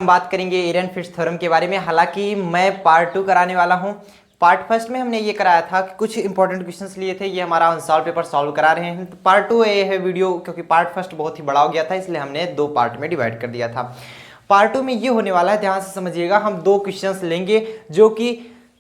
बात करेंगे एरनफिस्ट थ्योरम के बारे में। हालांकि मैं पार्ट 2 कराने वाला हूं। पार्ट फर्स्ट में हमने ये कराया था कि कुछ इंपॉर्टेंट क्वेश्चंस लिए थे, ये हमारा अनसॉल्व पेपर सॉल्व करा रहे हैं। तो पार्ट 2 ये है वीडियो, क्योंकि पार्ट फर्स्ट बहुत ही बड़ा हो गया था, इसलिए हमने 2 पार्ट में डिवाइड कर दिया था। पार्ट 2 में ये होने वाला है, ध्यान से समझिएगा। हम 2 क्वेश्चंस लेंगे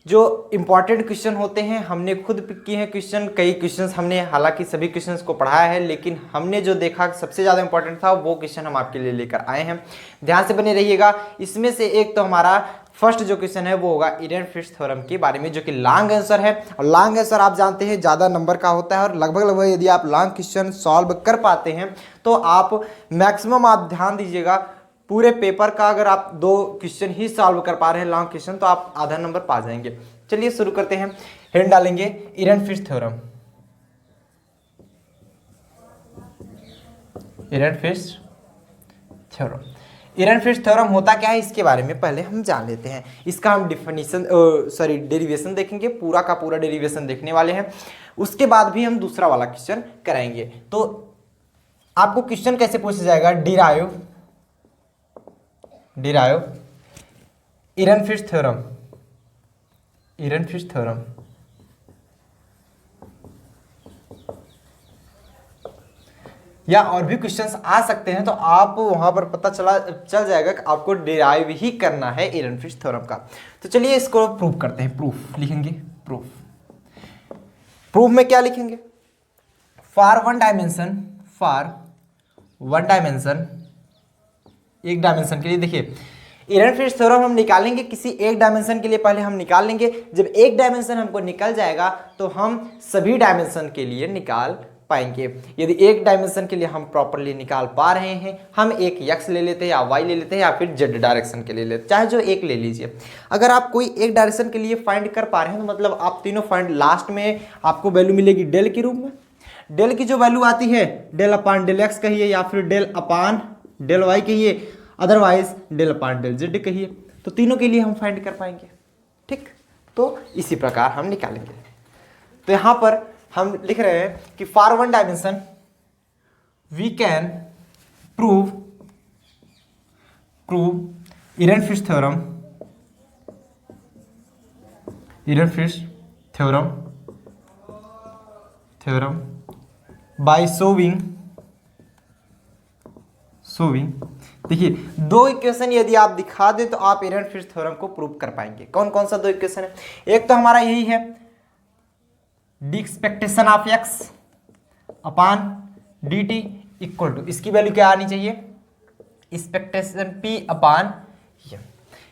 जो इंपॉर्टेंट क्वेश्चन होते हैं। हमने खुद पिक किए हैं क्वेश्चन, कई क्वेश्चंस हमने, हालांकि सभी क्वेश्चंस को पढ़ाया है, लेकिन हमने जो देखा सबसे ज़्यादा इंपॉर्टेंट था वो क्वेश्चन हम आपके लिए लेकर आए हैं। ध्यान से बने रहिएगा। इसमें से एक तो हमारा फर्स्ट जो क्वेश्चन है वो होगा एरनफिस्ट थ्योरम के बारे में, जो कि लॉन्ग आंसर है। और लॉन्ग आंसर आप जानते हैं ज़्यादा नंबर का होता है, और लगभग यदि आप लॉन्ग क्वेश्चन सॉल्व कर पाते हैं तो आप मैक्सिमम, आप ध्यान दीजिएगा, पूरे पेपर का अगर आप 2 क्वेश्चन ही सॉल्व कर पा रहे हैं लॉन्ग क्वेश्चन, तो आप आधा नंबर पा जाएंगे। चलिए शुरू करते हैं। हेड डालेंगे एरनफिस्ट थ्योरम। एरनफिस्ट थ्योरम, एरनफिस्ट थ्योरम होता क्या है इसके बारे में पहले हम जान लेते हैं। इसका हम डेरिवेशन देखेंगे, पूरा का पूरा डेरिवेशन देखने वाले हैं। उसके बाद भी हम दूसरा वाला क्वेश्चन कराएंगे। तो आपको क्वेश्चन कैसे पूछा जाएगा, डिराइव एरनफिस्ट थ्योरम, एरनफिस्ट थ्योरम। या और भी क्वेश्चंस आ सकते हैं, तो आप वहां पर पता चल जाएगा कि आपको डिराइव ही करना है एरनफिस्ट थ्योरम का। तो चलिए इसको प्रूव करते हैं। प्रूफ लिखेंगे, प्रूफ में क्या लिखेंगे, फॉर वन डायमेंशन, एक डायमेंशन के लिए। देखिए एरनफिस्ट थ्योरम हम निकालेंगे किसी एक डायमेंशन के लिए, पहले हम निकाल लेंगे। जब एक डायमेंशन हमको निकल जाएगा तो हम सभी डायमेंशन के लिए निकाल पाएंगे। यदि एक डायमेंशन के लिए हम प्रॉपरली निकाल पा रहे हैं, हम एक x ले लेते हैं या y ले लेते हैं या फिर z डायरेक्शन के लिए लेते हैं, चाहे जो एक ले लीजिए। अगर आप कोई एक डायरेक्शन के लिए फाइंड कर पा रहे हैं तो मतलब आप तीनों फाइंड, लास्ट में आपको वैल्यू मिलेगी डेल के रूप में। डेल की जो वैल्यू आती है, डेल अपान डेल x कहिए या फिर डेल अपान डेल y कहिए, otherwise del upon del z कहिए, तो तीनों के लिए हम फाइंड कर पाएंगे। ठीक, तो इसी प्रकार हम निकालेंगे। तो यहां पर हम लिख रहे हैं कि for one dimension we can prove Ehrenfest theorem by showing. देखिए 2 इक्वेशन यदि आप दिखा दें तो आप एरनफिस्ट थ्योरम को प्रूव कर पाएंगे। कौन कौन सा 2 इक्वेशन है, एक तो हमारा यही है, d expectation of x upon d T equal to, इसकी वैल्यू क्या आनी चाहिए, एक्सपेक्टेशन पी अपान एम।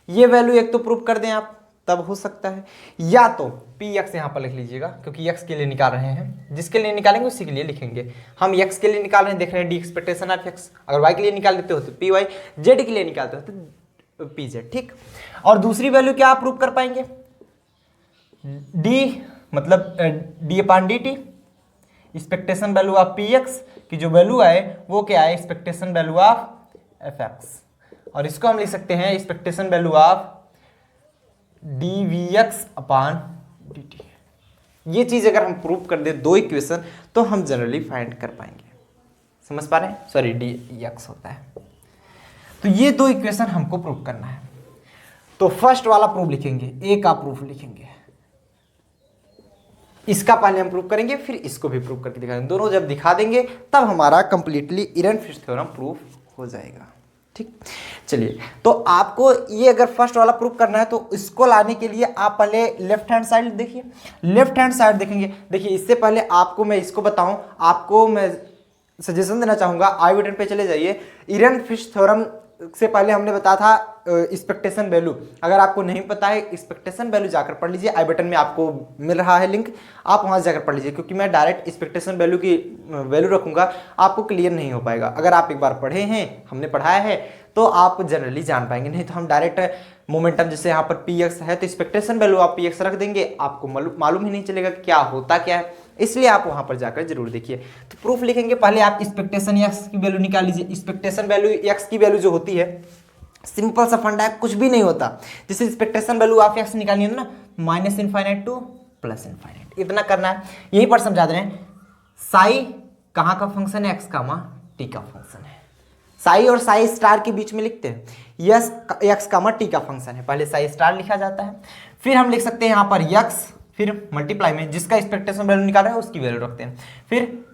ये वैल्यू एक तो प्रूव कर दें आप, तब हो सकता है। या तो पी एक्स यहाँ पर लिख लीजिएगा, क्योंकि एक्स के लिए निकाल रहे हैं, जिसके लिए निकालेंगे उसी के लिए लिखेंगे। हम एक्स के लिए निकाल रहे हैं, देख रहे हैं डी एक्सपेक्टेशन ऑफ एक्स। अगर वाई के लिए निकाल देते हो तो पी वाई, जेड के लिए निकालते हो तो पी जेड। ठीक, और दूसरी वैल्यू क्या आप प्रूव कर पाएंगे, डी मतलब d upon d t, expectation value of p x की जो वैल्यू आए वो क्या है, expectation value of F x. और इसको हम लिख सकते हैं expectation value of d v x upon d t. ये चीज अगर हम प्रूव कर दे 2 इक्वेशन, तो हम जनरली फाइंड कर पाएंगे। समझ पा रहे हैं, सॉरी डी एक्स होता है। तो ये 2 इक्वेशन हमको प्रूव करना है। तो फर्स्ट वाला प्रूफ लिखेंगे, ए का प्रूफ लिखेंगे, इसका पहले हम प्रूव करेंगे, फिर इसको भी प्रूव करके दिखाएंगे। दोनों जब दिखा देंगे तब हमारा कंप्लीटली एरनफिस्ट थ्योरम प्रूफ हो जाएगा। ठीक, चलिए तो आपको ये अगर फर्स्ट वाला प्रूफ करना है तो इसको लाने के लिए आप पहले लेफ्ट हैंड साइड देखिए, लेफ्ट हैंड साइड देखेंगे। देखिए इससे पहले आपको मैं इसको बताऊं, आपको मैं सजेशन देना चाहूंगा, आई बटन पे चले जाइए। एरनफिस्ट थ्योरम से पहले हमने बताया था एक्सपेक्टेशन वैल्यू। अगर आपको नहीं पता है, एक्सपेक्टेशन वैल्यू जाकर पढ़ लीजिए, आई बटन में आपको मिल रहा है लिंक, आप वहां जाकर पढ़ लीजिए, क्योंकि मैं डायरेक्ट एक्सपेक्टेशन वैल्यू की वैल्यू रखूंगा, आपको क्लियर नहीं हो पाएगा। अगर आप एक बार पढ़े हैं, हमने पढ़ाया है, तो आप जनरली जान पाएंगे। नहीं तो हम डायरेक्ट मोमेंटम, जैसे यहाँ पर पी एक्स है तो एक्सपेक्टेशन वैल्यू आप पी एक्स रख देंगे, आपको मालूम ही नहीं चलेगा क्या होता क्या है। इसलिए आप वहां पर जाकर जरूर देखिए। तो प्रूफ लिखेंगे, पहले आप एक्सपेक्टेशन एक्स की वैल्यू निकाल लीजिए। एक्सपेक्टेशन वैल्यू एक्स की वैल्यू जो होती है, सिंपल सा फंडा है, कुछ भी नहीं होता। जैसे एक्सपेक्टेशन वैल्यू ऑफ एक्स निकालनी है ना, minus infinite to plus infinite, इतना करना है। यहीं पर समझा दे रहे हैं, साई कहाँ का फंक्शन है, एक्स का टी का फंक्शन है। साई और साई स्टार के बीच में लिखते हैं, यस एक्स कामा टी का फंक्शन है, पहले साई स्टार लिखा जाता है, फिर हम लिख सकते हैं यहाँ पर यक्स, फिर मल्टीप्लाई में जिसका एक्सपेक्टेशन वैल्यू निकाल रहे हैं उसकी वैल्यू रखते हैं, फिर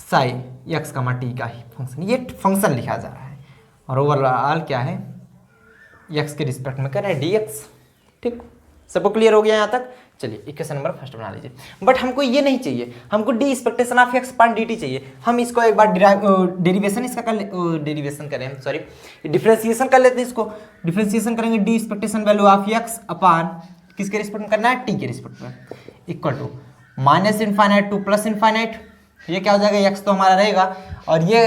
साई एक्स कामा टी का ही फंक्शन, ये फंक्शन लिखा जा रहा है और ओवरऑल क्या है एक्स के रिस्पेक्ट में कर रहे हैं डी एक्स। ठीक, सबको क्लियर हो गया यहाँ तक। चलिए इक्वेशन नंबर फर्स्ट बना लीजिए। बट हमको ये नहीं चाहिए, हमको डी एक्सपेक्टेशन ऑफ एक्स पान डी टी चाहिए। हम इसको एक बार डेरिवेशन इसका कर डेरिवेशन करें, सॉरी डिफ्रेंसिएशन कर लेते हैं। इसको डिफ्रेंसिएशन करेंगे, D expectation value of x upon किसके रिस्पेक्ट में करना है, टी के रिस्पेक्ट में, equal to minus infinite to plus infinite. ये क्या हो जाएगा, एक्स तो हमारा रहेगा और ये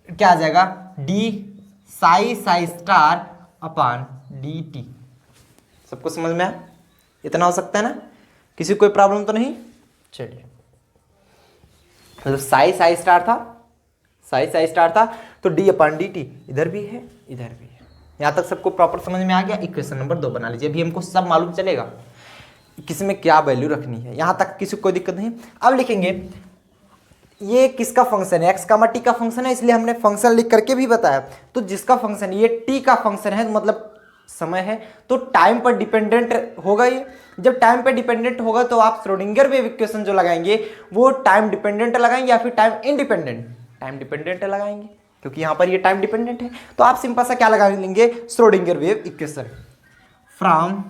क्या आ जाएगा डी साई साई स्टार अपान डी टी। सबको समझ में आया? इतना हो सकता है ना, किसी को कोई प्रॉब्लम तो नहीं? चलिए मतलब साई साई स्टार था, साई साई स्टार था तो डी अपान डी टी इधर भी है इधर भी है। यहां तक सबको प्रॉपर समझ में आ गया। इक्वेशन नंबर 2 बना लीजिए। अभी हमको सब मालूम चलेगा किस में क्या वैल्यू रखनी है, यहां तक किसी को कोई दिक्कत नहीं। अब लिखेंगे ये किसका फंक्शन है, एक्स का टी का फंक्शन है, इसलिए हमने फंक्शन लिख करके भी बताया। तो जिसका फंक्शन ये टी का फंक्शन है मतलब समय है, तो टाइम पर डिपेंडेंट होगा। ये जब टाइम पर डिपेंडेंट होगा तो आप श्रोडिंगर वेव इक्वेशन जो लगाएंगे वो टाइम डिपेंडेंट लगाएंगे या फिर टाइम इंडिपेंडेंट, टाइम डिपेंडेंट लगाएंगे, क्योंकि यहां पर ये टाइम डिपेंडेंट है। तो आप सिंपल सा क्या लगा लेंगे, Schrodinger wave equation from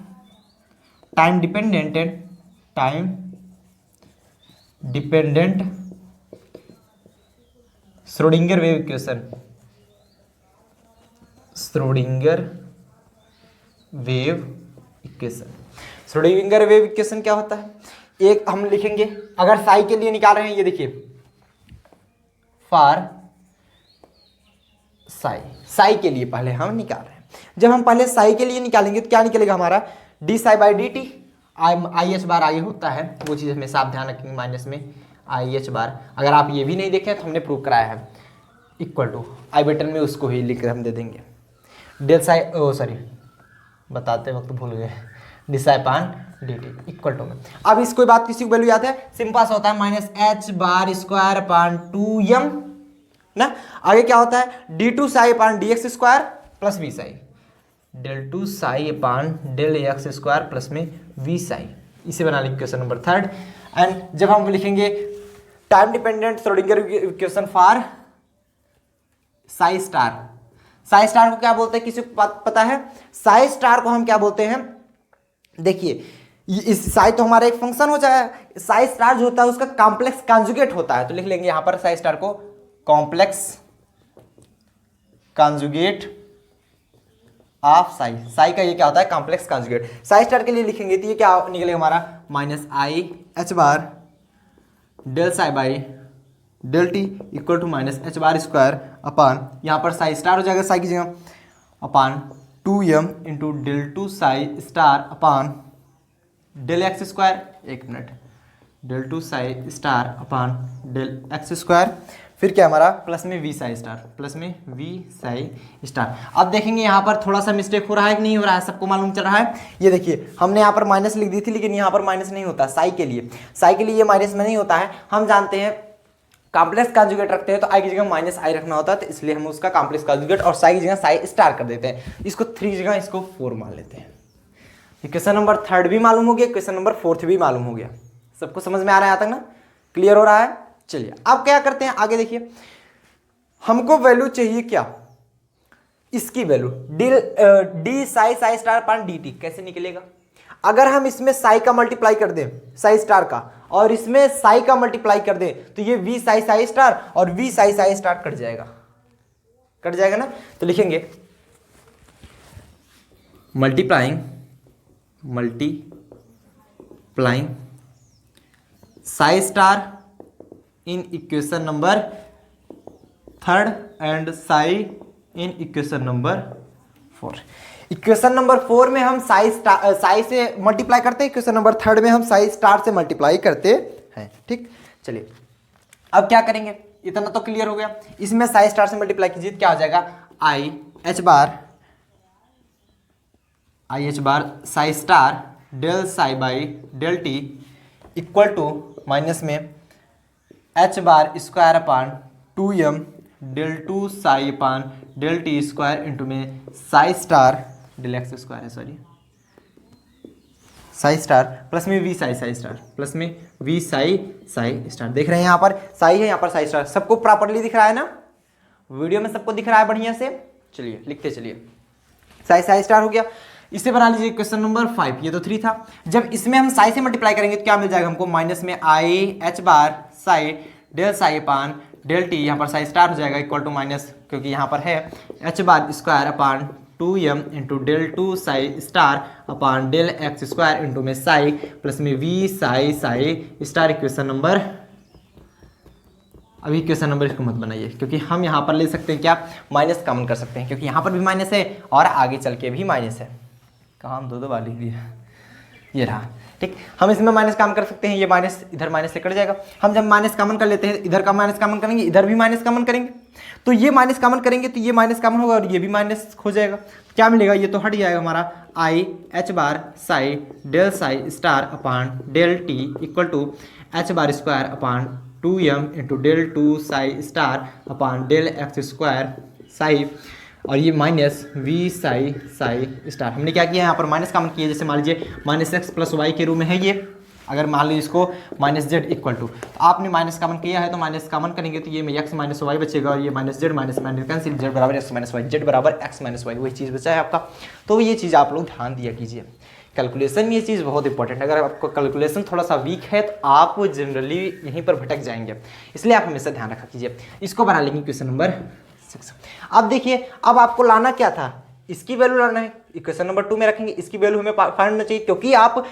time dependent and time dependent Schrodinger wave equation, Schrodinger wave equation. Schrodinger wave equation क्या होता है, एक हम लिखेंगे अगर साई के लिए निकाल रहे हैं, ये देखिए फॉर साई, साई के लिए पहले हम निकाल रहे हैं। जब हम पहले साई के लिए निकालेंगे तो क्या निकलेगा हमारा, D psi by D T, I H bar आगे होता है, वो चीज़ हमेशा आप ध्यान रखेंगे, माइनस में आई एच बार। अगर आप ये भी नहीं देखें तो हमने प्रूव कराया है, इक्वल टू आई बटन में उसको ही लिख कर हम दे देंगे डेल साई, ओ सॉरी बताते वक्त भूल गए, D Sai upon D T equal to में। अब इसको बात किसी को वैल्यू याद है, सिंपल सा होता है माइनस एच बार स्क्वायर पान 2m ना, आगे क्या होता है D two psi upon d x square plus v psi, del two psi upon del x square plus में वी साई। इसे बना ली इक्वेशन नंबर 3। एंड जब हम लिखेंगे time dependent Schrodinger equation for Sai star, Sai star को क्या बोलते हैं, किसी को पता है? साई स्टार को हम क्या बोलते हैं, देखिए इस साई तो हमारा एक फंक्शन हो जाएगा, साई स्टार जो होता है उसका कॉम्प्लेक्स कॉन्जुगेट होता है। तो लिख लेंगे यहां पर साई स्टार को complex conjugate of Sai, Sai का ये क्या होता है कॉम्प्लेक्स कॉन्जुगेट। साई स्टार के लिए लिखेंगे तो ये क्या निकलेगा हमारा minus I H bar del psi by del T equal to minus H bar square upon, यहाँ पर साई स्टार हो जाएगा साई की जगह, upon 2m into del two psi star upon del x square, एक minute, del two psi star upon del x square, फिर क्या हमारा प्लस में वी साई स्टार, प्लस में वी साई स्टार। अब देखेंगे यहाँ पर थोड़ा सा मिस्टेक हो रहा है कि नहीं हो रहा है, सबको मालूम चल रहा है? ये देखिए हमने यहाँ पर माइनस लिख दी थी, लेकिन यहाँ पर माइनस नहीं होता साई के लिए, साई के लिए ये माइनस में नहीं होता है। हम जानते हैं कॉम्प्लेक्स कॉन्जुगेट रखते हैं तो आई की जगह माइनस आई रखना होता है, तो इसलिए हम उसका कॉम्प्लेक्स कॉन्जुगेट और साई की जगह साई स्टार कर देते हैं। इसको 3 जगह इसको 4 मान लेते हैं। क्वेश्चन नंबर 3 भी मालूम हो गया, क्वेश्चन नंबर 4 भी मालूम हो गया। सबको समझ में आ रहा है यहाँ तक ना, क्लियर हो रहा है? चलिए अब क्या करते हैं आगे, देखिए हमको वैल्यू चाहिए क्या, इसकी value D Sai psi star पान डी टी कैसे निकलेगा। अगर हम इसमें साई का मल्टीप्लाई कर दें साई स्टार का और इसमें साई का मल्टीप्लाई कर दें तो ये वी साई साई स्टार और v psi psi star cut जाएगा, कट जाएगा ना। तो लिखेंगे multiplying psi star in equation number 3 and psi in equation number 4। Equation number 4 में हम साई से मल्टीप्लाई करते हैं, इक्वेशन नंबर 3 में हम साई स्टार से मल्टीप्लाई करते हैं। ठीक, चलिए अब क्या करेंगे, इतना तो क्लियर हो गया। इसमें साई स्टार से मल्टीप्लाई कीजिए क्या हो जाएगा, I H bar psi star del psi by del T equal to minus में H bar square upon 2m del two psi upon del T square into में psi star del x square है, sorry psi star plus में we psi psi star plus में we psi psi star. देख रहे हैं यहाँ पर साई है, यहाँ पर साई स्टार, सबको प्रॉपर्ली दिख रहा है ना, वीडियो में सबको दिख रहा है बढ़िया से। चलिए लिखते चलिए, साई साई स्टार हो गया। इसे बना लीजिए क्वेश्चन नंबर 5, ये तो 3 था। जब इसमें हम साई से मल्टीप्लाई करेंगे तो क्या मिल जाएगा हमको, माइनस में i H bar psi del psi upon del t, यहाँ पर साई स्टार हो जाएगा इक्वल टू माइनस, क्योंकि यहाँ पर है H bar square upon 2m into del two psi star upon del x square into में साई प्लस में we psi psi star. Equation number, अभी क्वेश्चन नंबर इसको मत बनाइए, क्योंकि हम यहाँ पर ले सकते हैं क्या, माइनस कॉमन कर सकते हैं, क्योंकि यहाँ पर भी माइनस है और आगे चल के भी माइनस है। कहाँ हम दो बार लिख दिए, ये रहा, ठीक। हम इसमें माइनस कॉमन कर सकते हैं, ये माइनस इधर माइनस से कट जाएगा। हम जब माइनस कॉमन कर लेते हैं, इधर का माइनस कॉमन करेंगे, इधर भी माइनस कॉमन करेंगे, तो ये माइनस कॉमन करेंगे तो ये माइनस कॉमन होगा और ये भी माइनस हो जाएगा। क्या मिलेगा, ये तो हट जाएगा हमारा i H bar psi del psi star upon del T equal to h bar square upon 2m into del two psi star upon del x square psi, और ये minus v psi psi star. हमने क्या किया, यहाँ पर minus common किया, जैसे मान लीजिए माइनस एक्स प्लस वाई के रूप में है ये, अगर मान लीजिए इसको माइनस जेड इक्वल टू, तो आपने माइनस कॉमन किया है तो माइनस कॉमन करेंगे तो ये में एक्स माइनस वाई बचेगा और ये minus Z minus minus cancel, Z बराबर एक्स माइनस वाई, जेड बराबर एक्स माइनस वाई, वही चीज़ बचा है आपका। तो ये चीज़ आप लोग ध्यान दिया कीजिए, कैलकुलेशन में ये चीज़ बहुत इंपॉर्टेंट है। अगर आपका कैलकुलेशन थोड़ा सा वीक है तो आप जनरली यहीं पर भटक जाएंगे, इसलिए आप हमेशा ध्यान रखा कीजिए। इसको बना लेंगे क्वेश्चन नंबर 6। अब देखिए, अब आपको लाना क्या था, इसकी वैल्यू लाना है, इक्वेशन नंबर 2 में रखेंगे, इसकी वैल्यू हमें फाइंड होना चाहिए, क्योंकि आप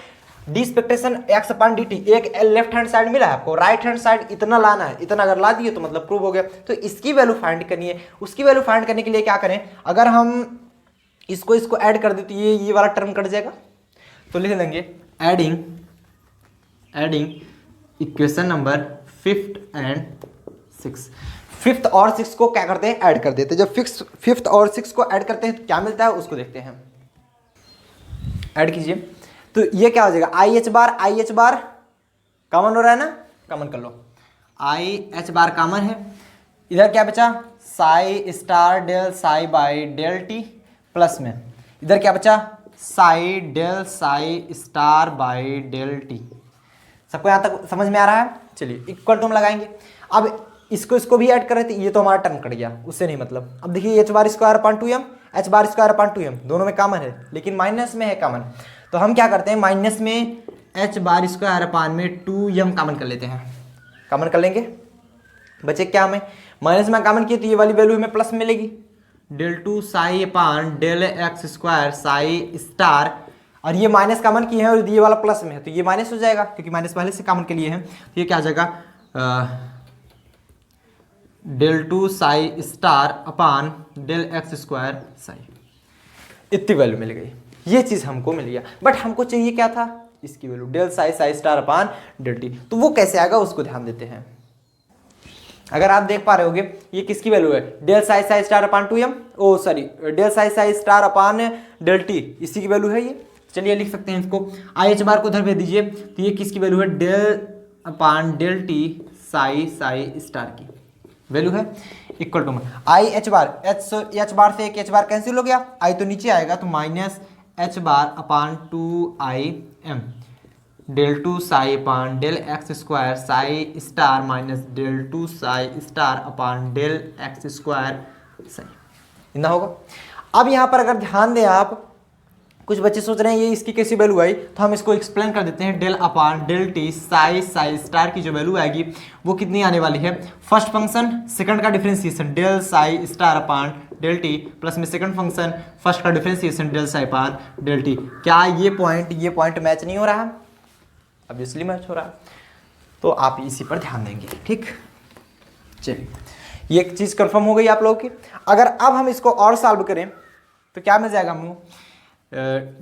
D expectation x upon d T, एक लेफ्ट हैंड साइड मिला है आपको, राइट हैंड साइड इतना लाना है, इतना अगर ला दिए तो मतलब प्रूव हो गया। तो इसकी वैल्यू फाइंड करनी है, उसकी वैल्यू फाइंड करने के लिए क्या करें, अगर हम इसको ऐड कर दे तो ये वाला टर्म कट जाएगा, तो लिख लेंगे adding equation number 5th and 6। 5th और 6 को क्या करते हैं, ऐड कर देते हैं। जब 5th और 6 को ऐड करते हैं तो क्या मिलता है उसको देखते हैं, ऐड कीजिए। तो ये क्या हो जाएगा, आई एच बार कॉमन हो रहा है ना, कॉमन कर लो, आई एच बार कॉमन है, इधर क्या बचा, psi star del psi by del t plus में इधर क्या बचा, psi del psi star by del t. सबको यहाँ तक समझ में आ रहा है। चलिए इक्वल टू हम लगाएंगे। अब इसको भी ऐड कर रहे थे, ये तो हमारा टर्म कट गया, उससे नहीं मतलब। अब देखिए H bar square upon 2m, H bar square upon 2m दोनों में कॉमन है, लेकिन माइनस में है कॉमन, तो हम क्या करते हैं, माइनस में एच बार स्क्वायर अपान में 2m कॉमन कर लेते हैं, कॉमन कर लेंगे, बचे क्या, हमें माइनस में कॉमन किए तो ये वाली वैल्यू हमें प्लस मिलेगी, del two psi upon del x square psi star, और ये माइनस कॉमन किए हैं और ये वाला प्लस में है तो ये माइनस हो जाएगा, क्योंकि माइनस पहले से कॉमन के लिए है। तो ये क्या आ जाएगा, del two psi star upon del x square psi, इतनी वैल्यू मिल गई, ये चीज़ हमको मिल गया। बट हमको चाहिए क्या था, इसकी value del psi psi star upon del t, तो वो कैसे आएगा उसको ध्यान देते हैं। अगर आप देख पा रहे होगे ये किसकी वैल्यू है, del psi psi star upon 2m, oh sorry del psi psi star upon del T, इसी की वैल्यू है ये। चलिए लिख सकते हैं इसको, आई एच बार को उधर भेज दीजिए, तो ये किसकी वैल्यू है, del upon del T psi psi star की वैल्यू है, equal to I H bar, H bar से एक एच बार कैंसिल हो गया, आई तो नीचे आएगा तो minus H bar upon 2im del two psi upon del x square psi star minus del two psi star upon del x square psi, इतना होगा। अब यहाँ पर अगर ध्यान दें आप, कुछ बच्चे सोच रहे हैं ये इसकी कैसी वैल्यू आई, तो हम इसको एक्सप्लेन कर देते हैं। Del upon del T psi psi star की जो वैल्यू आएगी वो कितनी आने वाली है, फर्स्ट फंक्शन सेकंड का differentiation del psi star upon del t plus में सेकंड फंक्शन फर्स्ट का differentiation del psi upon del t. क्या ये पॉइंट मैच नहीं हो रहा है, अब इसलिए मैच हो रहा है, तो आप इसी पर ध्यान देंगे, ठीक। चलिए ये एक चीज़ कंफर्म हो गई आप लोगों की। अगर अब हम इसको और सॉल्व करें तो क्या मिल जाएगा हमको,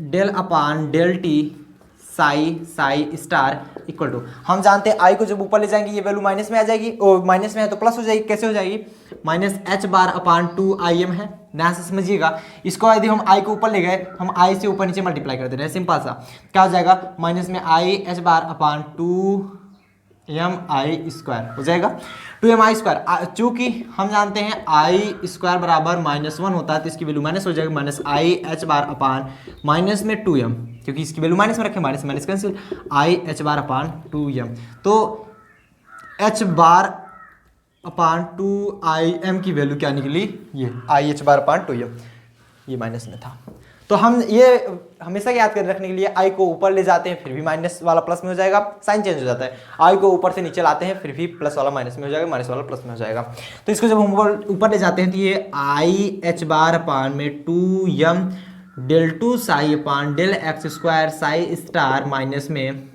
del upon del T psi psi star equal to, हम जानते हैं आई को जब ऊपर ले जाएंगे ये वैल्यू माइनस में आ जाएगी, और माइनस में है तो प्लस हो जाएगी, कैसे हो जाएगी, minus H bar upon 2im है, ध्यान से समझिएगा। इसको यदि हम आई को ऊपर ले गए, हम आई से ऊपर नीचे मल्टीप्लाई कर दे रहे हैं, सिंपल सा, क्या हो जाएगा, माइनस में i H bar upon 2 m i square हो जाएगा 2mi²। चूंकि हम जानते हैं i² बराबर -1 होता है, तो इसकी वैल्यू माइनस हो जाएगी, -i(h)/, माइनस में 2m, क्योंकि इसकी वैल्यू माइनस में रखें, माइनस माइनस कैंसिल, i(h)/2m। तो h/2im की वैल्यू क्या निकली, ये i(h)/2m, ये माइनस में था। तो हम ये हमेशा याद कर रखने के लिए i को ऊपर ले जाते हैं फिर भी माइनस वाला प्लस में हो जाएगा, साइन चेंज हो जाता है। i को ऊपर से नीचे लाते हैं फिर भी प्लस वाला माइनस में हो जाएगा, माइनस वाला प्लस में हो जाएगा। तो इसको जब हम ऊपर ले जाते हैं तो ये i(h)/, में 2m del2 psi del x² psi star minus में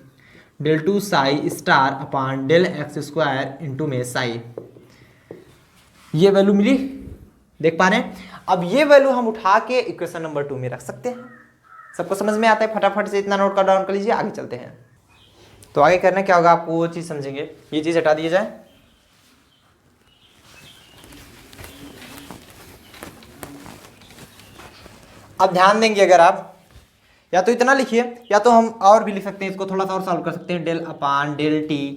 del2 psi star del x² into में psi, ये वैल्यू मिली, देख पा रहे हैं। अब ये वैल्यू हम उठा के इक्वेशन नंबर 2 में रख सकते हैं। सबको समझ में आता है, फटाफट से इतना नोट कर डाउन कर लीजिए, आगे चलते हैं। तो आगे करना क्या होगा आपको, वो चीज समझेंगे। ये चीज हटा दी जाए, अब ध्यान देंगे, अगर आप या तो इतना लिखिए या तो हम और भी लिख सकते हैं, इसको थोड़ा सा और सॉल्व कर सकते हैं, del/del(t)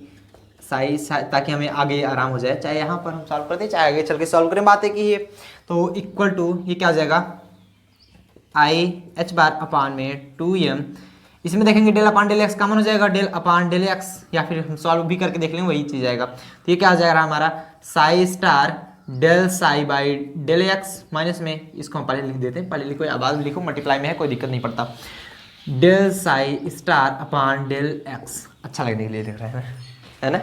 साई, ताकि हमें आगे आराम हो जाए। चाहे यहाँ पर हम सॉल्व करते हैं, चाहे आगे चल के सॉल्व करें, बात है कि ये तो इक्वल टू ये क्या हो जाएगा, i(h)/, में 2m, इसमें देखेंगे del/del(x) कॉमन हो जाएगा, del/del(x), या फिर हम सॉल्व भी करके देख लेंगे, वही चीज आएगा। तो ये क्या हो जाएगा हमारा psi star del psi del x, minus में इसको हम पहले लिख देते हैं, पहले लिखो या बाद में लिखो, मल्टीप्लाई में है, कोई दिक्कत नहीं पड़ता, del psi star del x, अच्छा लगने के लिए लिख रहे हैं, है ना।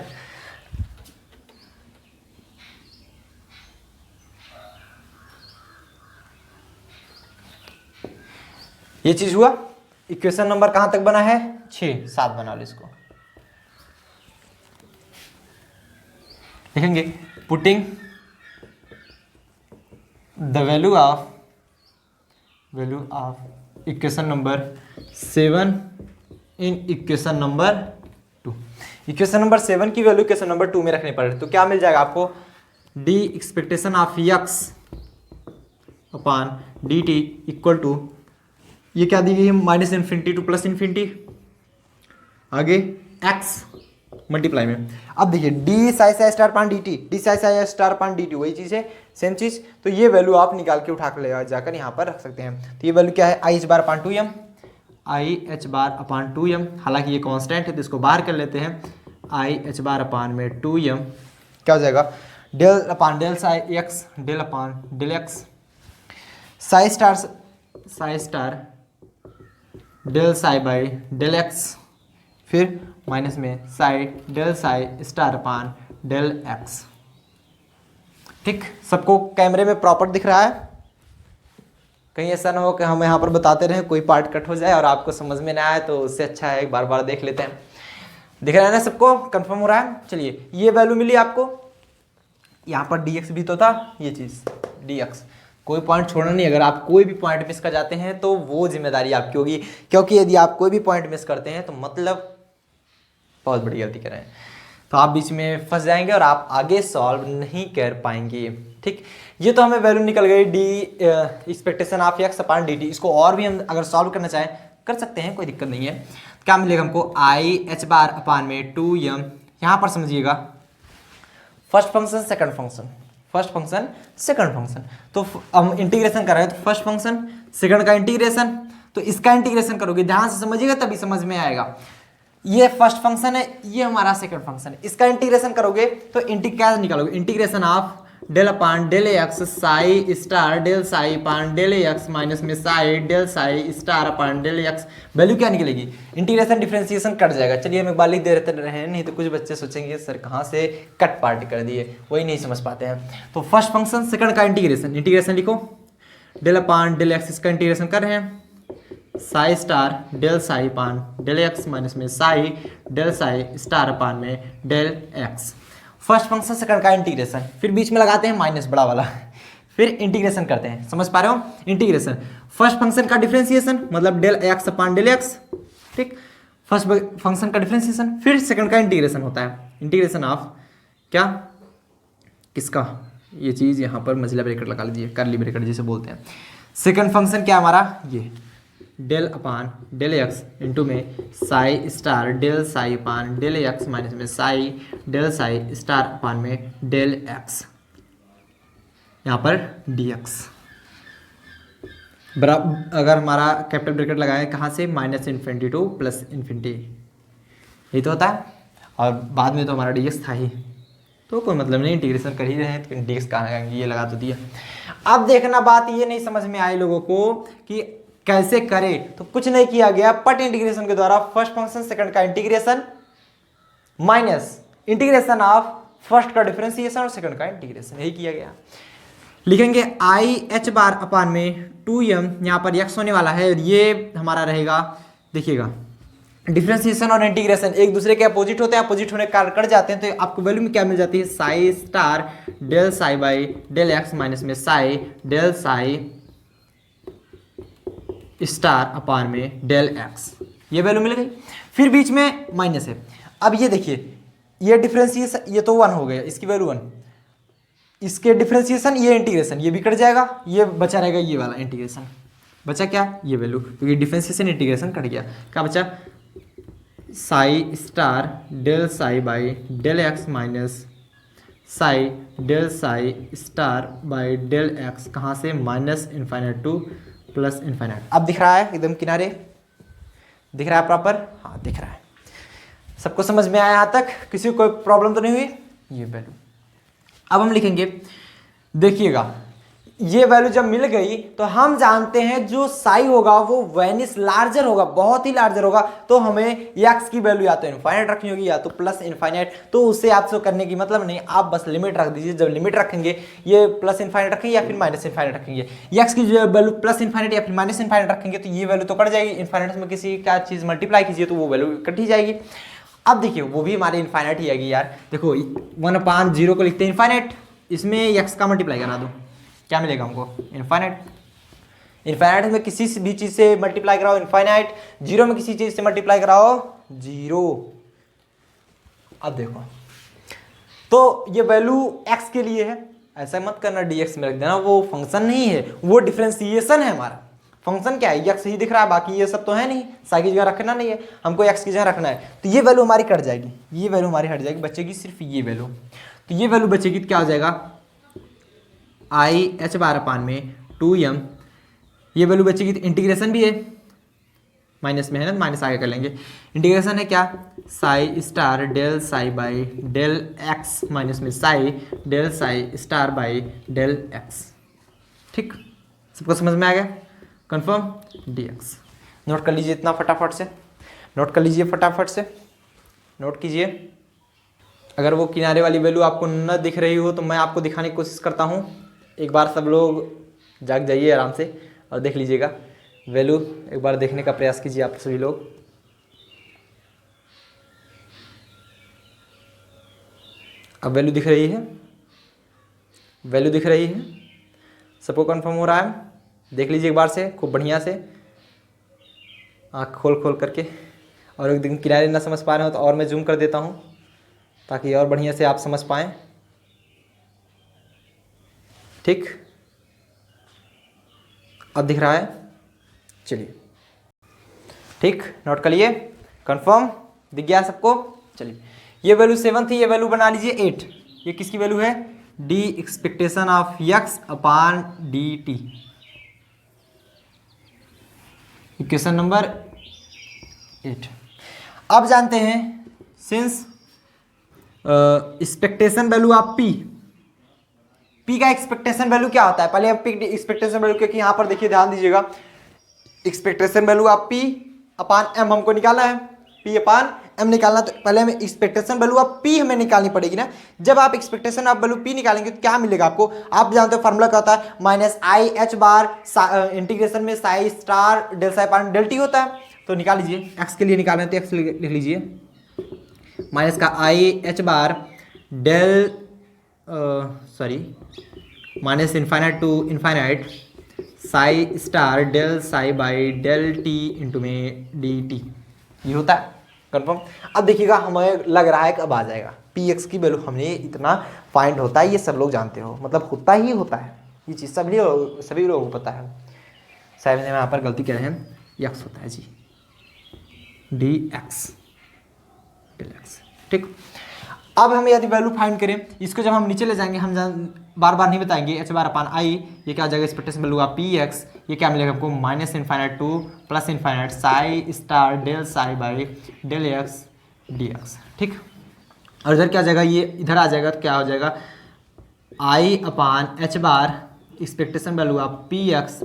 ये चीज हुआ। इक्वेशन नंबर कहां तक बना है, 6, 7 बना लो इसको। लिखेंगे putting the value of equation number 7 in equation number 2। Equation number 7 की वैल्यू इक्वेशन नंबर 2 में रखनी पड़े, तो क्या मिल जाएगा आपको, d expectation of x upon dt equal to, ये क्या दी गई है, -∞ टू +∞, आगे x मल्टीप्लाई में। अब देखिए डी साई साई स्टार पान dt, D Sai psi star पान dt वही चीज है, सेम चीज। तो ये वैल्यू आप निकाल के उठा कर ले जाकर यहाँ पर रख सकते हैं। तो ये वैल्यू क्या है, i(h)/2m, i(h)/2m, हालांकि ये कांस्टेंट है तो इसको बाहर कर लेते हैं, i(h)/2m में 2m क्या हो जाएगा, del psi x del x Sai star del psi del x, फिर माइनस में Sai del psi star del x। ठीक, सबको कैमरे में प्रॉपर दिख रहा है, कहीं ऐसा ना हो कि हम यहाँ पर बताते रहें कोई पार्ट कट हो जाए और आपको समझ में ना आए, तो उससे अच्छा है एक बार बार देख लेते हैं। दिख रहा है ना सबको, कंफर्म हो रहा है। चलिए ये वैल्यू मिली आपको, यहाँ पर dx भी तो था, ये चीज dx, कोई पॉइंट छोड़ना नहीं। अगर आप कोई भी पॉइंट मिस कर जाते हैं तो वो जिम्मेदारी आपकी होगी, क्योंकि यदि आप कोई भी पॉइंट मिस करते हैं तो मतलब बहुत बड़ी गलती कर रहे हैं, तो आप बीच में फंस जाएंगे और आप आगे सॉल्व नहीं कर पाएंगे। ठीक, ये तो हमें वैल्यू निकल गई d expectation of x upon dt। इसको और भी हम अगर सॉल्व करना चाहें कर सकते हैं, कोई दिक्कत नहीं है। क्या मिलेगा हमको, i(h)/, में 2m, यहाँ पर समझिएगा first function second function, first function second function, तो हम इंटीग्रेशन कर रहे हैं, तो फर्स्ट फंक्शन सेकंड का इंटीग्रेशन, तो इसका इंटीग्रेशन करोगे, ध्यान से समझिएगा तभी समझ में आएगा। ये फर्स्ट फंक्शन है, ये हमारा सेकंड फंक्शन है, इसका इंटीग्रेशन करोगे तो क्या निकालोगे, integration of del x Sai star del Sai पान del x माइनस में साई del साई स्टार पान del x, वैल्यू क्या निकलेगी, इंटीग्रेशन डिफरेंशिएशन कट जाएगा। चलिए हम एक बार लिख दे रहे हैं, नहीं तो कुछ बच्चे सोचेंगे सर कहाँ से कट पार्ट कर दिए, वही नहीं समझ पाते हैं। तो फर्स्ट फंक्शन सेकंड का इंटीग्रेशन लिखो, del x इसका इंटीग्रेशन कर रहे हैं, साई स्टार del साई पान del x माइनस में साई del साई स्टार पान में del x, first function second का इंटीग्रेशन, फिर बीच में लगाते हैं माइनस बड़ा वाला, फिर इंटीग्रेशन करते हैं, समझ पा रहे हो, इंटीग्रेशन फर्स्ट फंक्शन का डिफरेंशिएशन मतलब del x upon del x, ठीक, फर्स्ट फंक्शन का डिफरेंशिएशन, फिर सेकंड का इंटीग्रेशन होता है, इंटीग्रेशन ऑफ क्या, किसका, ये चीज यहाँ पर मझिला ब्रैकेट लगा लीजिए, करली ब्रैकेट जिसे बोलते हैं। सेकंड फंक्शन क्या हमारा, ये del upon del x into में psi star del psi upon del x minus में psi del psi star upon में डेल एक्स, यहाँ पर डी एक्स बराबर, अगर हमारा कैपिटल ब्रैकेट लगाएं कहाँ से, minus infinity to plus infinity, यही तो होता है। और बाद में तो हमारा डी एक्स था ही, तो कोई मतलब नहीं, इंटीग्रेशन कर ही रहे हैं तो डी एक्स कहाँ लगाएंगे, ये लगा तो दिया। अब देखना, बात ये नहीं समझ में आई लोगों को कि कैसे करें, तो कुछ नहीं किया गया, पट इंटीग्रेशन के द्वारा फर्स्ट फंक्शन सेकंड का integration minus integration of first का डिफरेंशिएशन और सेकंड का इंटीग्रेशन, यही किया गया। लिखेंगे आई एच बार अपान में 2m, यहाँ पर x होने वाला है और ये हमारा रहेगा, देखिएगा डिफरेंशिएशन और इंटीग्रेशन एक दूसरे के अपोजिट होते हैं, अपोजिट होने के कारण कट जाते हैं, तो आपको वैल्यू में क्या मिल जाती है, psi star del psi by del x minus में psi del psi star upon में डेल एक्स, ये वैल्यू मिल गई। फिर बीच में माइनस है। अब ये देखिए, ये डिफरेंशिएशन, ये तो 1 हो गया, इसकी वैल्यू 1, इसके डिफरेंशिएशन, ये इंटीग्रेशन, ये भी कट जाएगा, ये बचा रहेगा ये वाला इंटीग्रेशन, बचा क्या, ये वैल्यू, क्योंकि डिफरेंशिएशन इंटीग्रेशन कट गया, क्या बचा, psi star del psi by del x minus psi del psi star by del x, कहाँ से, minus infinite to plus infinite. अब दिख रहा है एकदम किनारे, दिख रहा है प्रॉपर, हाँ दिख रहा है, सबको समझ में आया यहाँ तक, किसी को कोई प्रॉब्लम तो नहीं हुई, ये वैल्यू। अब हम लिखेंगे, देखिएगा ये वैल्यू जब मिल गई तो हम जानते हैं जो साई होगा वो वेनिस लार्जर होगा, बहुत ही लार्जर होगा, तो हमें एक्स की वैल्यू या तो इनफाइनाइट रखनी होगी या तो प्लस इनफाइनाइट, तो उससे आपसे करने की मतलब नहीं, आप बस लिमिट रख दीजिए। जब लिमिट रखेंगे ये प्लस इनफाइनाइट रखेंगे या फिर माइनस इनफाइनाइट रखेंगे, एक्स की जो वैल्यू प्लस इनफाइनाइट या फिर माइनस इनफाइनाइट रखेंगे तो ये वैल्यू तो कट जाएगी, इनफाइनाइट में किसी क्या चीज़ मल्टीप्लाई कीजिए तो वो वैल्यू कट ही जाएगी। अब देखिए वो भी हमारे इनफाइनाइट ही आएगी यार, देखो 1/0 को लिखते हैं इनफाइनाइट, इसमें एक्स का मल्टीप्लाई करा दो, क्या मिलेगा हमको, इनफाइनाइट। इनफाइनाइट में किसी भी चीज से मल्टीप्लाई कराओ इनफाइनाइट, जीरो में किसी चीज से मल्टीप्लाई कराओ जीरो। अब देखो तो ये वैल्यू x के लिए है, ऐसा मत करना dx में रख देना, वो फंक्शन नहीं है, वो डिफरेंशिएशन है हमारा। फंक्शन क्या है, x ही दिख रहा है, बाकी ये सब तो है नहीं, साई की जगह रखना नहीं है, हमको x की जगह रखना है, तो ये वैल्यू हमारी कट जाएगी, ये वैल्यू हमारी हट जाएगी, बचेगी सिर्फ ये वैल्यू। तो ये वैल्यू बचेगी तो क्या हो जाएगा, आई एच बार अपान में 2m, ये वैल्यू बचेगी, तो इंटीग्रेशन भी है, माइनस में है ना, माइनस आगे कर लेंगे, इंटीग्रेशन है क्या, psi star del psi by del x minus में psi del psi star by del X. ठीक, सबको समझ में आ गया, कंफर्म, dx। नोट कर लीजिए इतना फटाफट से, नोट कर लीजिए फटाफट से, नोट कीजिए। अगर वो किनारे वाली वैल्यू आपको न दिख रही हो तो मैं आपको दिखाने की कोशिश करता हूँ, एक बार सब लोग जाग जाइए आराम से और देख लीजिएगा वैल्यू, एक बार देखने का प्रयास कीजिए आप सभी लोग। अब वैल्यू दिख रही है, वैल्यू दिख रही है, सबको कंफर्म हो रहा है, देख लीजिए एक बार से खूब बढ़िया से, आँख खोल खोल करके। और एक दिन किनारे ना समझ पा रहे हो तो और मैं जूम कर देता हूँ ताकि और बढ़िया से आप समझ पाएँ। ठीक, अब दिख रहा है, चलिए ठीक, नोट कर लिए, कंफर्म, दिख गया सबको। चलिए ये वैल्यू 7 थी, ये वैल्यू बना लीजिए 8, ये किसकी वैल्यू है, d expectation of x upon d t, equation number 8। अब जानते हैं since expectation value of p का एक्सपेक्टेशन वैल्यू क्या होता है, पहले आप p एक्सपेक्टेशन वैल्यू, क्योंकि यहाँ पर देखिए ध्यान दीजिएगा, expectation value of p upon m हमको निकालना है, p अपान m निकालना, तो पहले हमें एक्सपेक्टेशन वैल्यू ऑफ p हमें निकालनी पड़ेगी ना। जब आप एक्सपेक्टेशन ऑफ वैल्यू p निकालेंगे तो क्या मिलेगा आपको, आप जानते हो फार्मूला क्या होता है, minus I H bar integration में psi star del psi upon del t होता है। तो निकाल लीजिए, x के लिए निकालना है तो x लिख लीजिए, माइनस का i H bar del minus infinite to infinite psi star del psi by del t into में डी टी, ये होता है कंफर्म। अब देखिएगा हमें लग रहा है कि अब आ जाएगा, पी एक्स की वैल्यू हमने इतना फाइंड होता है, ये सब लोग जानते हो, मतलब होता ही होता है ये चीज़, सभी लोगों को पता है। शायद मैंने यहाँ पर गलती कर रहे हैं, एक्स होता है जी, डी एक्स, डेल एक्स। ठीक, अब हम यदि वैल्यू फाइंड करें, इसको जब हम नीचे ले जाएंगे, हम बार बार नहीं बताएंगे, एच बार अपान आई, ये क्या हो जाएगा, expectation value of p x, ये क्या मिलेगा हमको, minus infinite to plus infinite psi star del psi by del x d x. ठीक, और इधर क्या आ जाएगा, ये इधर आ जाएगा तो क्या हो जाएगा, i upon h bar expectation value of p x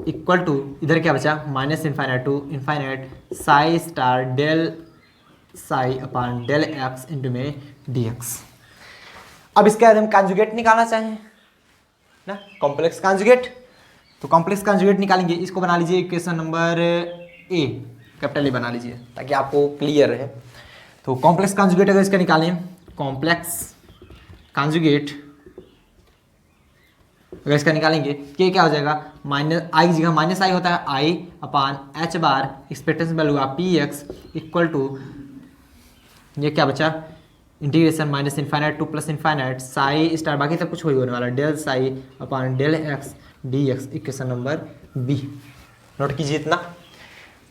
equal to, इधर क्या बचा, minus infinite to infinite psi star del psi upon del x into में डी एक्स। अब इसके बाद हम कॉन्जुगेट निकालना चाहें ना, कॉम्प्लेक्स कॉन्जुगेट, तो कॉम्प्लेक्स कॉन्जुगेट निकालेंगे, इसको बना लीजिए equation number A, capital A बना लीजिए ताकि आपको क्लियर रहे। तो कॉम्प्लेक्स कॉन्जुगेट अगर इसका निकालें, कॉम्प्लेक्स कॉन्जुगेट अगर इसका निकालेंगे, के क्या हो जाएगा, माइनस आई की जगह माइनस आई होता है, i upon h bar expectation value of p x equal to, ये क्या बचा, integration minus infinite to plus infinite psi star, बाकी सब कुछ वही होने वाला, del psi upon del x d x, equation number B. Note कीजिए, इतना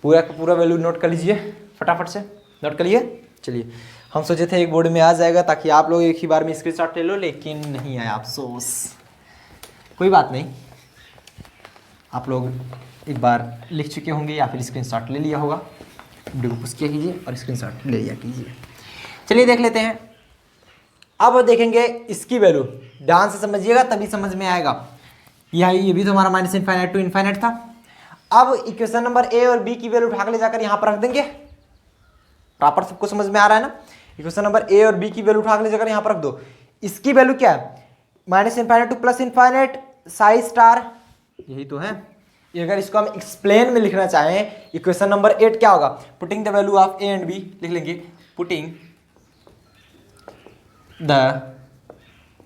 पूरा का पूरा वैल्यू नोट कर लीजिए, फटाफट से नोट कर लिए। चलिए, हम सोचे थे एक बोर्ड में आ जाएगा ताकि आप लोग एक ही बार में स्क्रीनशॉट ले लो, लेकिन नहीं आया, अफसोस। कोई बात नहीं, आप लोग एक बार लिख चुके होंगे या फिर स्क्रीनशॉट ले लिया होगा, वीडियो को पुश किया कीजिए और स्क्रीनशॉट ले लिया कीजिए। चलिए देख लेते हैं, अब देखेंगे इसकी वैल्यू, ध्यान से समझिएगा तभी समझ में आएगा। ये भी तो हमारा माइनस इनफाइनाइट टू इनफाइनाइट था। अब इक्वेशन नंबर ए और बी की वैल्यू उठा के ले जाकर यहाँ पर रख देंगे, प्रॉपर सबको समझ में आ रहा है ना। इक्वेशन नंबर ए और बी की वैल्यू उठा के ले जाकर यहाँ पर रख दो। इसकी वैल्यू क्या है, minus infinite to plus infinite psi star, यही तो है। अगर इसको हम एक्सप्लेन में लिखना चाहें, इक्वेशन नंबर 8 क्या होगा, putting the value of a and b, लिख लेंगे putting the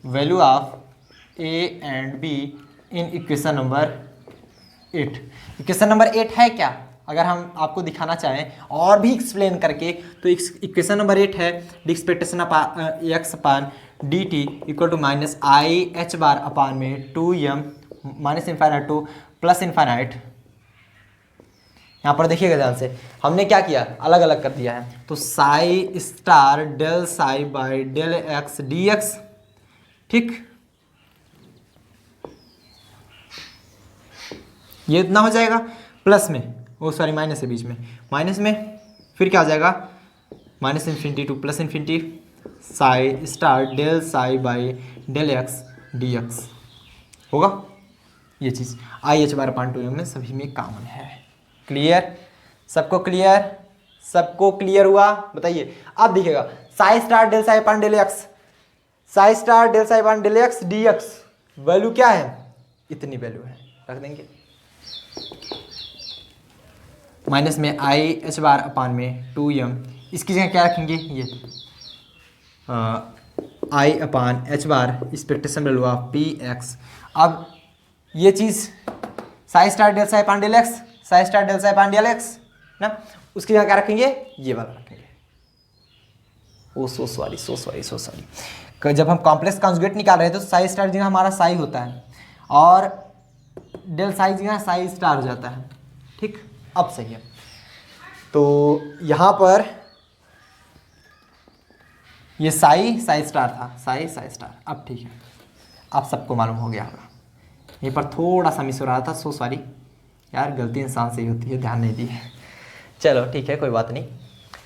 value of a and b in equation number 8। Equation number 8 है क्या, अगर हम आपको दिखाना चाहें और भी एक्सप्लेन करके, तो इक्वेशन नंबर 8 है d expectation x upon d T equal to minus I H bar upon में 2m minus infinite to plus infinite. यहाँ पर देखिएगा ध्यान से, हमने क्या किया, अलग अलग कर दिया है, तो psi star del psi by del x d x. ठीक, ये इतना हो जाएगा, प्लस में, वो सॉरी माइनस है बीच में, माइनस में फिर क्या हो जाएगा, minus infinity to plus infinity psi star del psi by del x d x होगा। ये चीज़ I H bar upon 2m में सभी में कॉमन है। क्लियर, सबको क्लियर, सबको क्लियर हुआ, बताइए। अब देखिएगा, psi star del psi upon del x, psi star del psi upon del x d x, value क्या है, इतनी वैल्यू है, रख देंगे। माइनस में आई एच बार अपान में 2m, इसकी जगह क्या रखेंगे, ये i upon h bar expectation value of p x. अब ये चीज़ psi star del psi upon del x, psi star del psi upon del x ना, उसकी जगह क्या रखेंगे, ये वाला रखेंगे। ओ सो सॉरी, जब हम कॉम्प्लेक्स कॉन्जुगेट निकाल रहे हैं तो साई स्टार जगह हमारा साई होता है और डेल साई जगह साई स्टार हो जाता है। ठीक, अब सही है। तो यहाँ पर ये साई स्टार था, साई स्टार, अब ठीक है, अब सबको मालूम हो गया होगा। यहीं पर थोड़ा सा मिस हो रहा था, सो सॉरी यार, गलती इंसान से ही होती है, ध्यान नहीं दी है। चलो ठीक है, कोई बात नहीं।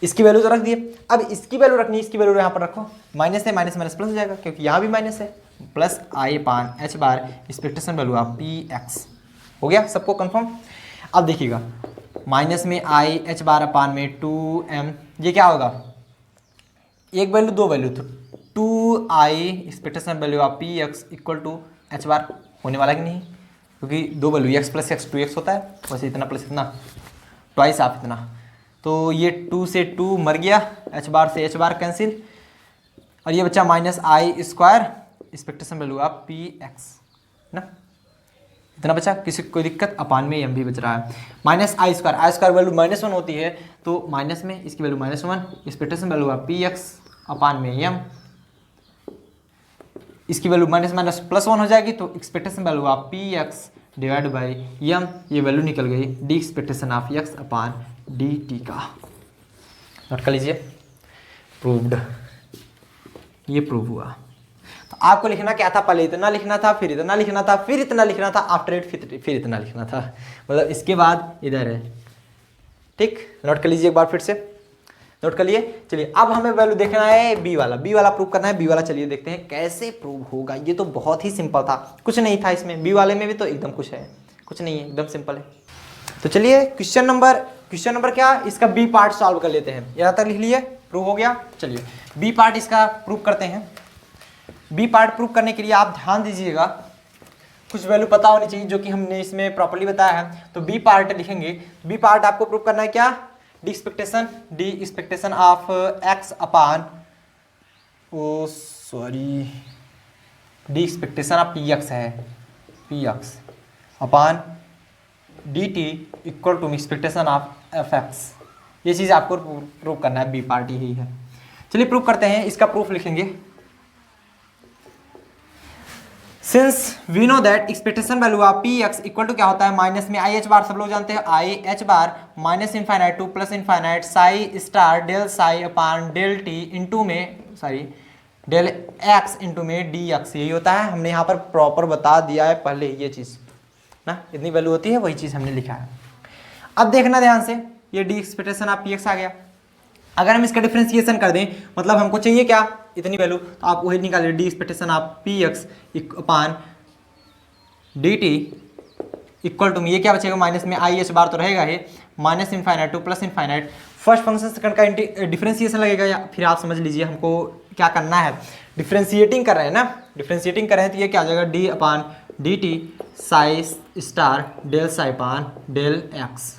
इसकी वैल्यू तो रख दिए, अब इसकी वैल्यू रखनी है, इसकी वैल्यू यहाँ पर रखो, माइनस है, माइनस माइनस प्लस हो जाएगा क्योंकि यहाँ भी माइनस है, प्लस आई पान H bar expectation value of p x हो गया, सबको कंफर्म। अब देखिएगा, माइनस में आई एच बार अपान में 2m, ये क्या होगा, एक वैल्यू दो वैल्यू, तो 2i expectation value of p x equal to h bar होने वाला कि नहीं, क्योंकि दो value x plus x 2x होता है, वैसे इतना प्लस इतना, ट्वाइस ऑफ इतना, तो ये 2 से 2 मर गया, एच बार से एच बार कैंसिल, और ये बच्चा minus I square expectation value of p x ना, इतना बचा, किसी को कोई दिक्कत, अपान में एम भी बच रहा है, माइनस आई स्क्वायर वैल्यू -1 होती है, तो माइनस में इसकी value -1, expectation value of p x upon में एम, इसकी वैल्यू माइनस माइनस +1 हो जाएगी, तो expectation value of p x divide by m, ये वैल्यू निकल गई d expectation of x upon d t का। नोट कर लीजिए, प्रूव्ड, ये प्रूव हुआ। तो आपको लिखना क्या था, पहले इतना लिखना था, फिर इतना लिखना था, फिर इतना लिखना था, आफ्टर इट फिर इतना लिखना था, मतलब इसके बाद इधर है। ठीक, नोट कर लीजिए एक बार फिर से, नोट कर लिए। चलिए अब हमें वैल्यू देखना है बी वाला प्रूव करना है, बी वाला चलिए देखते हैं कैसे प्रूव होगा। ये तो बहुत ही सिंपल था, कुछ नहीं था इसमें, बी वाले में भी तो एकदम कुछ है, कुछ नहीं है, एकदम सिंपल है। तो चलिए क्वेश्चन नंबर क्या, इसका बी पार्ट सॉल्व कर लेते हैं। यहाँ तक लिख लिए, प्रूव हो गया। चलिए बी पार्ट इसका प्रूव करते हैं। बी पार्ट प्रूव करने के लिए आप ध्यान दीजिएगा, कुछ वैल्यू पता होनी चाहिए जो कि हमने इसमें प्रॉपर्ली बताया है। तो बी पार्ट लिखेंगे, बी पार्ट आपको प्रूव करना है क्या, d expectation of x upon d expectation of p x है, p x upon d T equal to expectation of F x. ये चीज़ आपको प्रूव करना है, बी पार्ट यही है। चलिए प्रूव करते हैं, इसका प्रूफ लिखेंगे। Since we know that expectation value of p x equal to क्या होता है, माइनस में आई एच बार, सब लोग जानते हैं i H bar minus infinite to plus infinite psi star del psi upon del t into में डेल एक्स इंटू में डी एक्स, यही होता है। हमने यहाँ पर प्रॉपर बता दिया है पहले ये चीज़ ना, इतनी वैल्यू होती है, वही चीज़ हमने लिखा है। अब देखना ध्यान से, ये d expectation of p x आ गया। अगर हम इसका डिफरेंशिएशन कर दें, मतलब हमको चाहिए क्या, इतनी वैल्यू, तो आप वही निकालिए d expectation of p x upon d T equal to में, ये क्या बचेगा, माइनस में आई एच बार तो रहेगा ही, minus infinite to plus infinite, first function second का डिफरेंशिएशन लगेगा, या फिर आप समझ लीजिए हमको क्या करना है, डिफरेंशिएटिंग कर रहे हैं ना, डिफरेंशिएटिंग कर रहे हैं तो ये क्या आ जाएगा, d upon d t psi star del psi upon del x,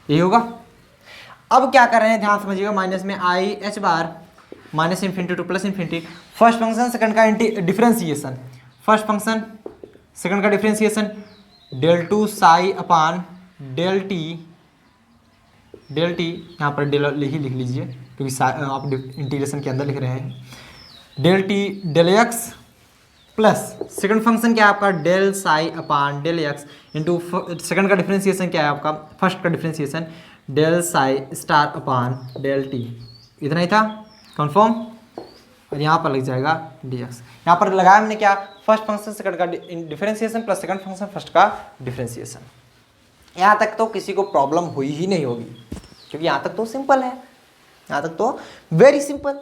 यही होगा। अब क्या कर रहे हैं ध्यान समझिएगा, माइनस में i H bar minus infinity to plus infinity, first function second का डिफरेंशिएशन, फर्स्ट फंक्शन सेकंड का differentiation del two psi upon del t यहाँ पर डेल ही लिख लीजिए क्योंकि आप इंटीग्रेशन के अंदर लिख रहे हैं, del t del x plus second function क्या है आपका, del psi upon del x into second का डिफरेंशिएशन क्या है आपका, फर्स्ट का differentiation del psi star upon del t, इतना ही था कंफर्म। और यहाँ पर लग जाएगा डी एक्स, यहाँ पर लगाया हमने क्या, फर्स्ट फंक्शन सेकंड का differentiation plus second function first का डिफरेंशिएशन। यहाँ तक तो किसी को प्रॉब्लम हुई ही नहीं होगी क्योंकि यहाँ तक तो सिंपल है, यहाँ तक तो वेरी सिंपल,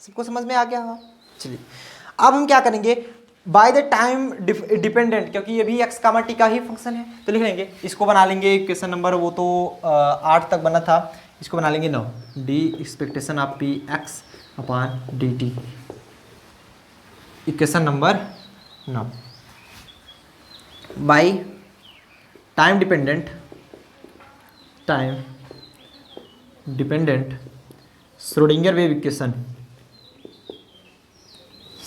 सबको समझ में आ गया होगा। चलिए अब हम क्या करेंगे, बाय द टाइम डिपेंडेंट, क्योंकि ये भी एक्स कामा टी का ही फंक्शन है, तो लिख लेंगे, इसको बना लेंगे क्वेश्चन नंबर, वो तो 8 तक बना था, इसको बना लेंगे 9, d expectation of p x upon d t, equation number 9 by time dependent Schrodinger wave equation,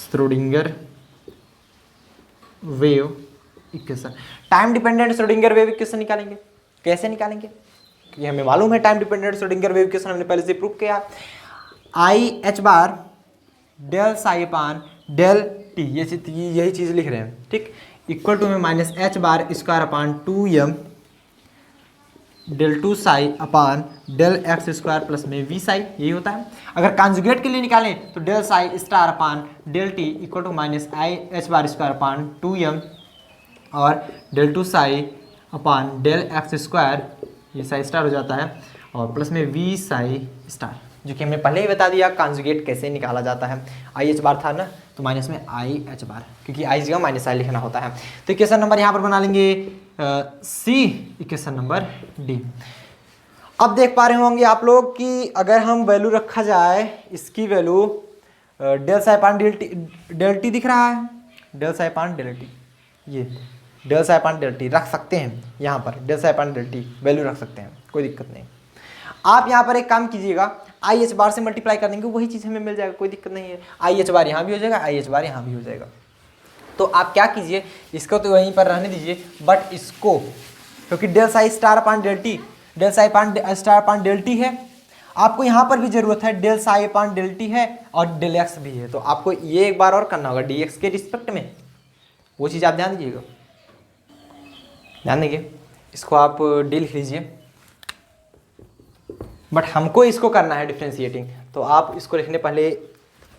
Schrodinger wave equation, time dependent Schrodinger wave equation निकालेंगे। कैसे निकालेंगे, क्योंकि हमें मालूम है time dependent Schrodinger wave equation हमने पहले से प्रूव किया, i H bar del psi upon del t, यही चीज़ लिख रहे हैं, ठीक, इक्वल टू में minus H bar square upon 2m del two psi upon del x square plus में वी साई, यही होता है। अगर कॉन्जुगेट के लिए निकालें तो del psi star upon del T equal to minus I H bar square upon 2m और del two psi upon del x square, ये साई स्टार हो जाता है, और प्लस में वी साई स्टार, जो कि हमने पहले ही बता दिया कॉन्जुगेट कैसे निकाला जाता है। आई एच बार था ना, तो माइनस में आई एच बार, क्योंकि आई जगह माइनस आई लिखना होता है। तो इक्वेशन नंबर यहाँ पर बना लेंगे सी, इक्वेशन नंबर डी। अब देख पा रहे होंगे आप लोग कि अगर हम वैल्यू रखा जाए, इसकी value del psi upon del T दिख रहा है, del psi upon del T, ये del psi upon del T रख सकते हैं, यहाँ पर del psi upon del T value रख सकते हैं, कोई दिक्कत नहीं। आप यहाँ पर एक काम कीजिएगा, आई एच बार से मल्टीप्लाई कर देंगे, वही चीज़ हमें मिल जाएगा, कोई दिक्कत नहीं है। आई एच बार यहाँ भी हो जाएगा, आई एच बार यहाँ भी हो जाएगा। तो आप क्या कीजिए, इसको तो वहीं पर रहने दीजिए, बट इसको, क्योंकि del psi star upon del t, del psi upon star upon del t है, आपको यहाँ पर भी जरूरत है, del psi upon del t है और डेल एक्स भी है, तो आपको ये एक बार और करना होगा डी एक्स के रिस्पेक्ट में, वो चीज़ आप ध्यान दीजिएगा। ध्यान देंगे, इसको आप डी लिख लीजिए, बट हमको इसको करना है डिफ्रेंशिएटिंग, तो आप इसको लिखने पहले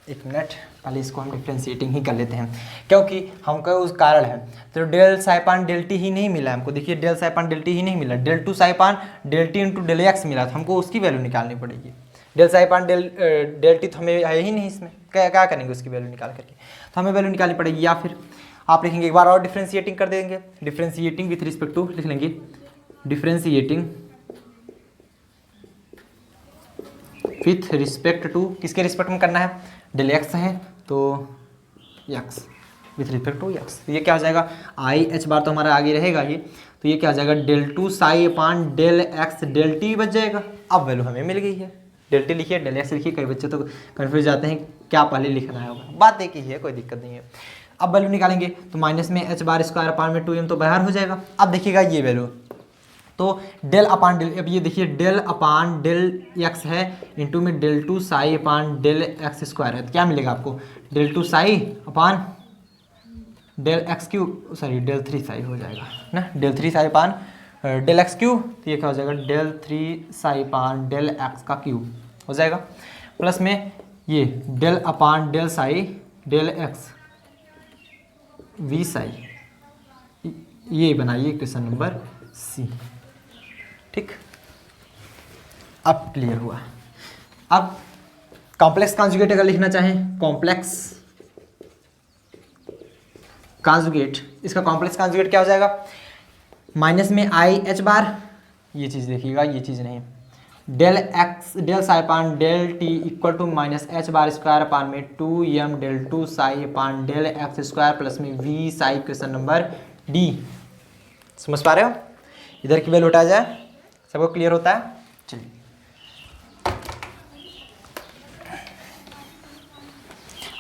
1 मिनट पहले इसको हम डिफ्रेंशिएटिंग ही कर लेते हैं, क्योंकि हमको उस कारण है। तो डेल साइपान डेल टी ही नहीं मिला हमको, देखिए डेल साइपान डेल टी ही नहीं मिला, del two psi upon del t into del x मिला, तो हमको उसकी वैल्यू निकालनी पड़ेगी। डेल साइपान डेल टी तो हमें है ही नहीं इसमें, क्या करेंगे उसकी वैल्यू निकाल करके, तो हमें वैल्यू निकालनी पड़ेगी। या फिर आप लिखेंगे एक बार और डिफ्रेंशिएटिंग कर देंगे, डिफ्रेंशिएटिंग विथ रिस्पेक्ट टू लिख लेंगे, डिफ्रेंशिएटिंग विथ रिस्पेक्ट टू, किसके रिस्पेक्ट में करना है, डेल एक्स है तो x with respect to x, तो ये क्या हो जाएगा, आई एच बार तो हमारा आगे रहेगा ही, तो ये क्या हो जाएगा, del two psi upon del x del t बच जाएगा। अब वैल्यू हमें मिल गई है, डेल टी लिखिए डेल एक्स लिखिए, कई बच्चे तो कन्फ्यूज जाते हैं क्या पहले लिखना है, होगा बात एक ही है, कोई दिक्कत नहीं है। अब वैल्यू निकालेंगे तो माइनस में एच बार स्क्वायर अपान में 2m तो बाहर हो जाएगा। अब देखिएगा ये वैल्यू, तो डेल अपान डेल, अब ये देखिए डेल अपान डेल एक्स है इंटू में del two psi upon del x square है, तो क्या मिलेगा आपको, del two psi upon del x cube, sorry del three psi हो जाएगा ना, del three psi upon del x cube, तो ये क्या हो जाएगा, del three psi upon del x का क्यूब हो जाएगा, प्लस में ये del upon del psi del x we Sai, ये बनाइए क्वेश्चन नंबर सी। ठीक, अब क्लियर हुआ। अब कॉम्प्लेक्स कॉन्जुगेट अगर लिखना चाहें, कॉम्प्लेक्स कॉन्जुगेट, इसका कॉम्प्लेक्स कॉन्जुगेट क्या हो जाएगा, माइनस में आई एच बार, ये चीज़ देखिएगा ये चीज़ नहीं, del x del psi upon del T equal to minus H bar square upon में 2m del two psi upon del x square plus में we psi, question number D. समझ पा रहे हो, इधर की वैल्यू उठा जाए, सबको क्लियर होता है। चलिए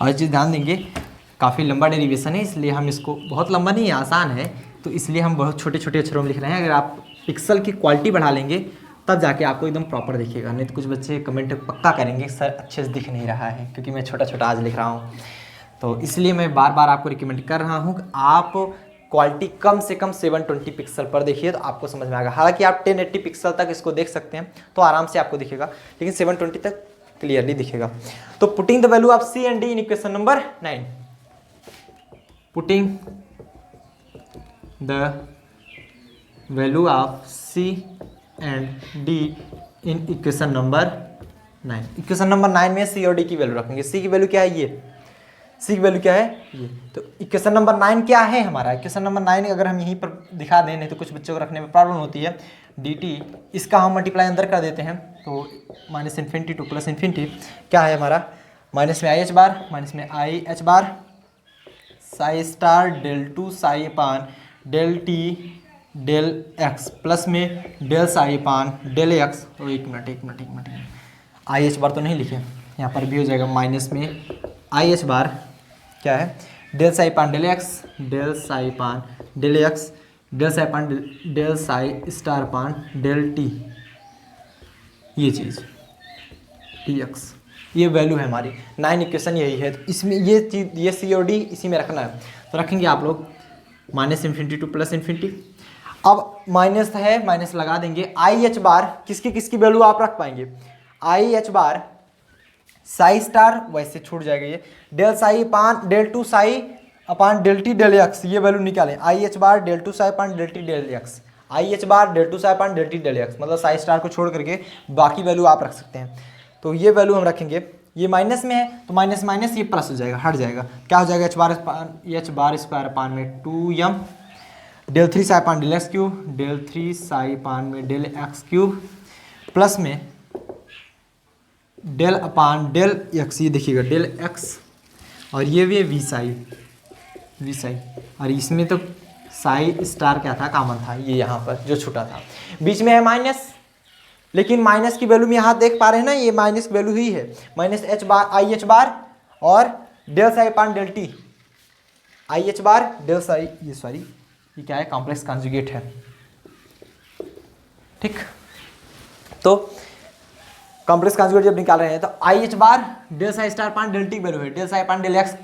और चीज़ ध्यान देंगे, काफ़ी लंबा डेरिवेशन है, इसलिए हम इसको, बहुत लंबा नहीं है, आसान है, तो इसलिए हम बहुत छोटे छोटे अक्षरों में लिख रहे हैं। अगर आप पिक्सल की क्वालिटी बढ़ा लेंगे तब जाके आपको एकदम प्रॉपर दिखेगा, नहीं तो कुछ बच्चे कमेंट पक्का करेंगे सर अच्छे से दिख नहीं रहा है, क्योंकि मैं छोटा छोटा आज लिख रहा हूँ, तो इसलिए मैं बार बार आपको रिकमेंड कर रहा हूँ कि आप क्वालिटी कम से कम 720 पिक्सल पर देखिए, तो आपको समझ में आएगा। हालांकि आप 1080 पिक्सल तक इसको देख सकते हैं तो आराम से आपको दिखेगा, लेकिन 720 तक क्लियरली दिखेगा। तो putting the value of c and d in equation number 9, putting the value of c and d in equation number 9। Equation number 9 में सी और डी की वैल्यू रखेंगे। सी की वैल्यू क्या है, ये सी की वैल्यू क्या है ये, तो इक्वेशन नंबर 9 क्या है हमारा, इक्वेशन नंबर 9 अगर हम यहीं पर दिखा दें, नहीं तो कुछ बच्चों को रखने में प्रॉब्लम होती है, डी टी, इसका हम मल्टीप्लाई अंदर कर देते हैं, तो minus infinity to plus infinity क्या है हमारा, माइनस में आई एच बार, माइनस में i H bar psi star del two psi upon del t del x plus में del psi upon del x, तो एक मिनट आई एच बार तो नहीं लिखे, यहाँ पर भी हो जाएगा माइनस में आई एच बार क्या है, del psi upon del x, del psi upon del x, del psi upon del psi star upon del T, ये चीज़ टी एक्स, ये वैल्यू है हमारी। 9 इक्वेशन यही है, तो इसमें ये चीज़, ये सी और डी इसी में रखना है, तो रखेंगे आप लोग minus infinity to plus infinity. अब माइनस है, माइनस लगा देंगे, आई एच बार किसकी वैल्यू आप रख पाएंगे, i H bar psi star वैसे छूट जाएगा, ये del psi upon del two psi upon del t del x, ये वैल्यू निकालें, i H bar del two psi upon del t del x, i H bar del two psi upon del t del x, मतलब psi star को छोड़ करके बाकी value आप रख सकते हैं, तो ये वैल्यू हम रखेंगे। ये माइनस में है तो माइनस माइनस ये प्लस हो जाएगा, हट जाएगा, क्या हो जाएगा, एच बार स्क्वायर अपान में 2m del three psi upon del x cube, del three psi upon में डेल एक्स क्यूब प्लस में डेल अपान डेल एक्स, ये देखिएगा डेल एक्स, और ये भी है वी साई, और इसमें तो साई स्टार क्या था, कॉमन था, ये यहाँ पर जो छूटा था, बीच में है माइनस, लेकिन माइनस की वैल्यू में यहाँ देख पा रहे हैं ना, ये माइनस वैल्यू ही है, minus H bar i H bar और del psi upon del t, I H bar del psi, ये सॉरी ये क्या है, कॉम्प्लेक्स कॉन्जुगेट है। ठीक, तो कॉम्प्लेक्स कॉन्जुगेट जब निकाल रहे हैं तो I H bar del psi star upon del T value है, del psi upon del x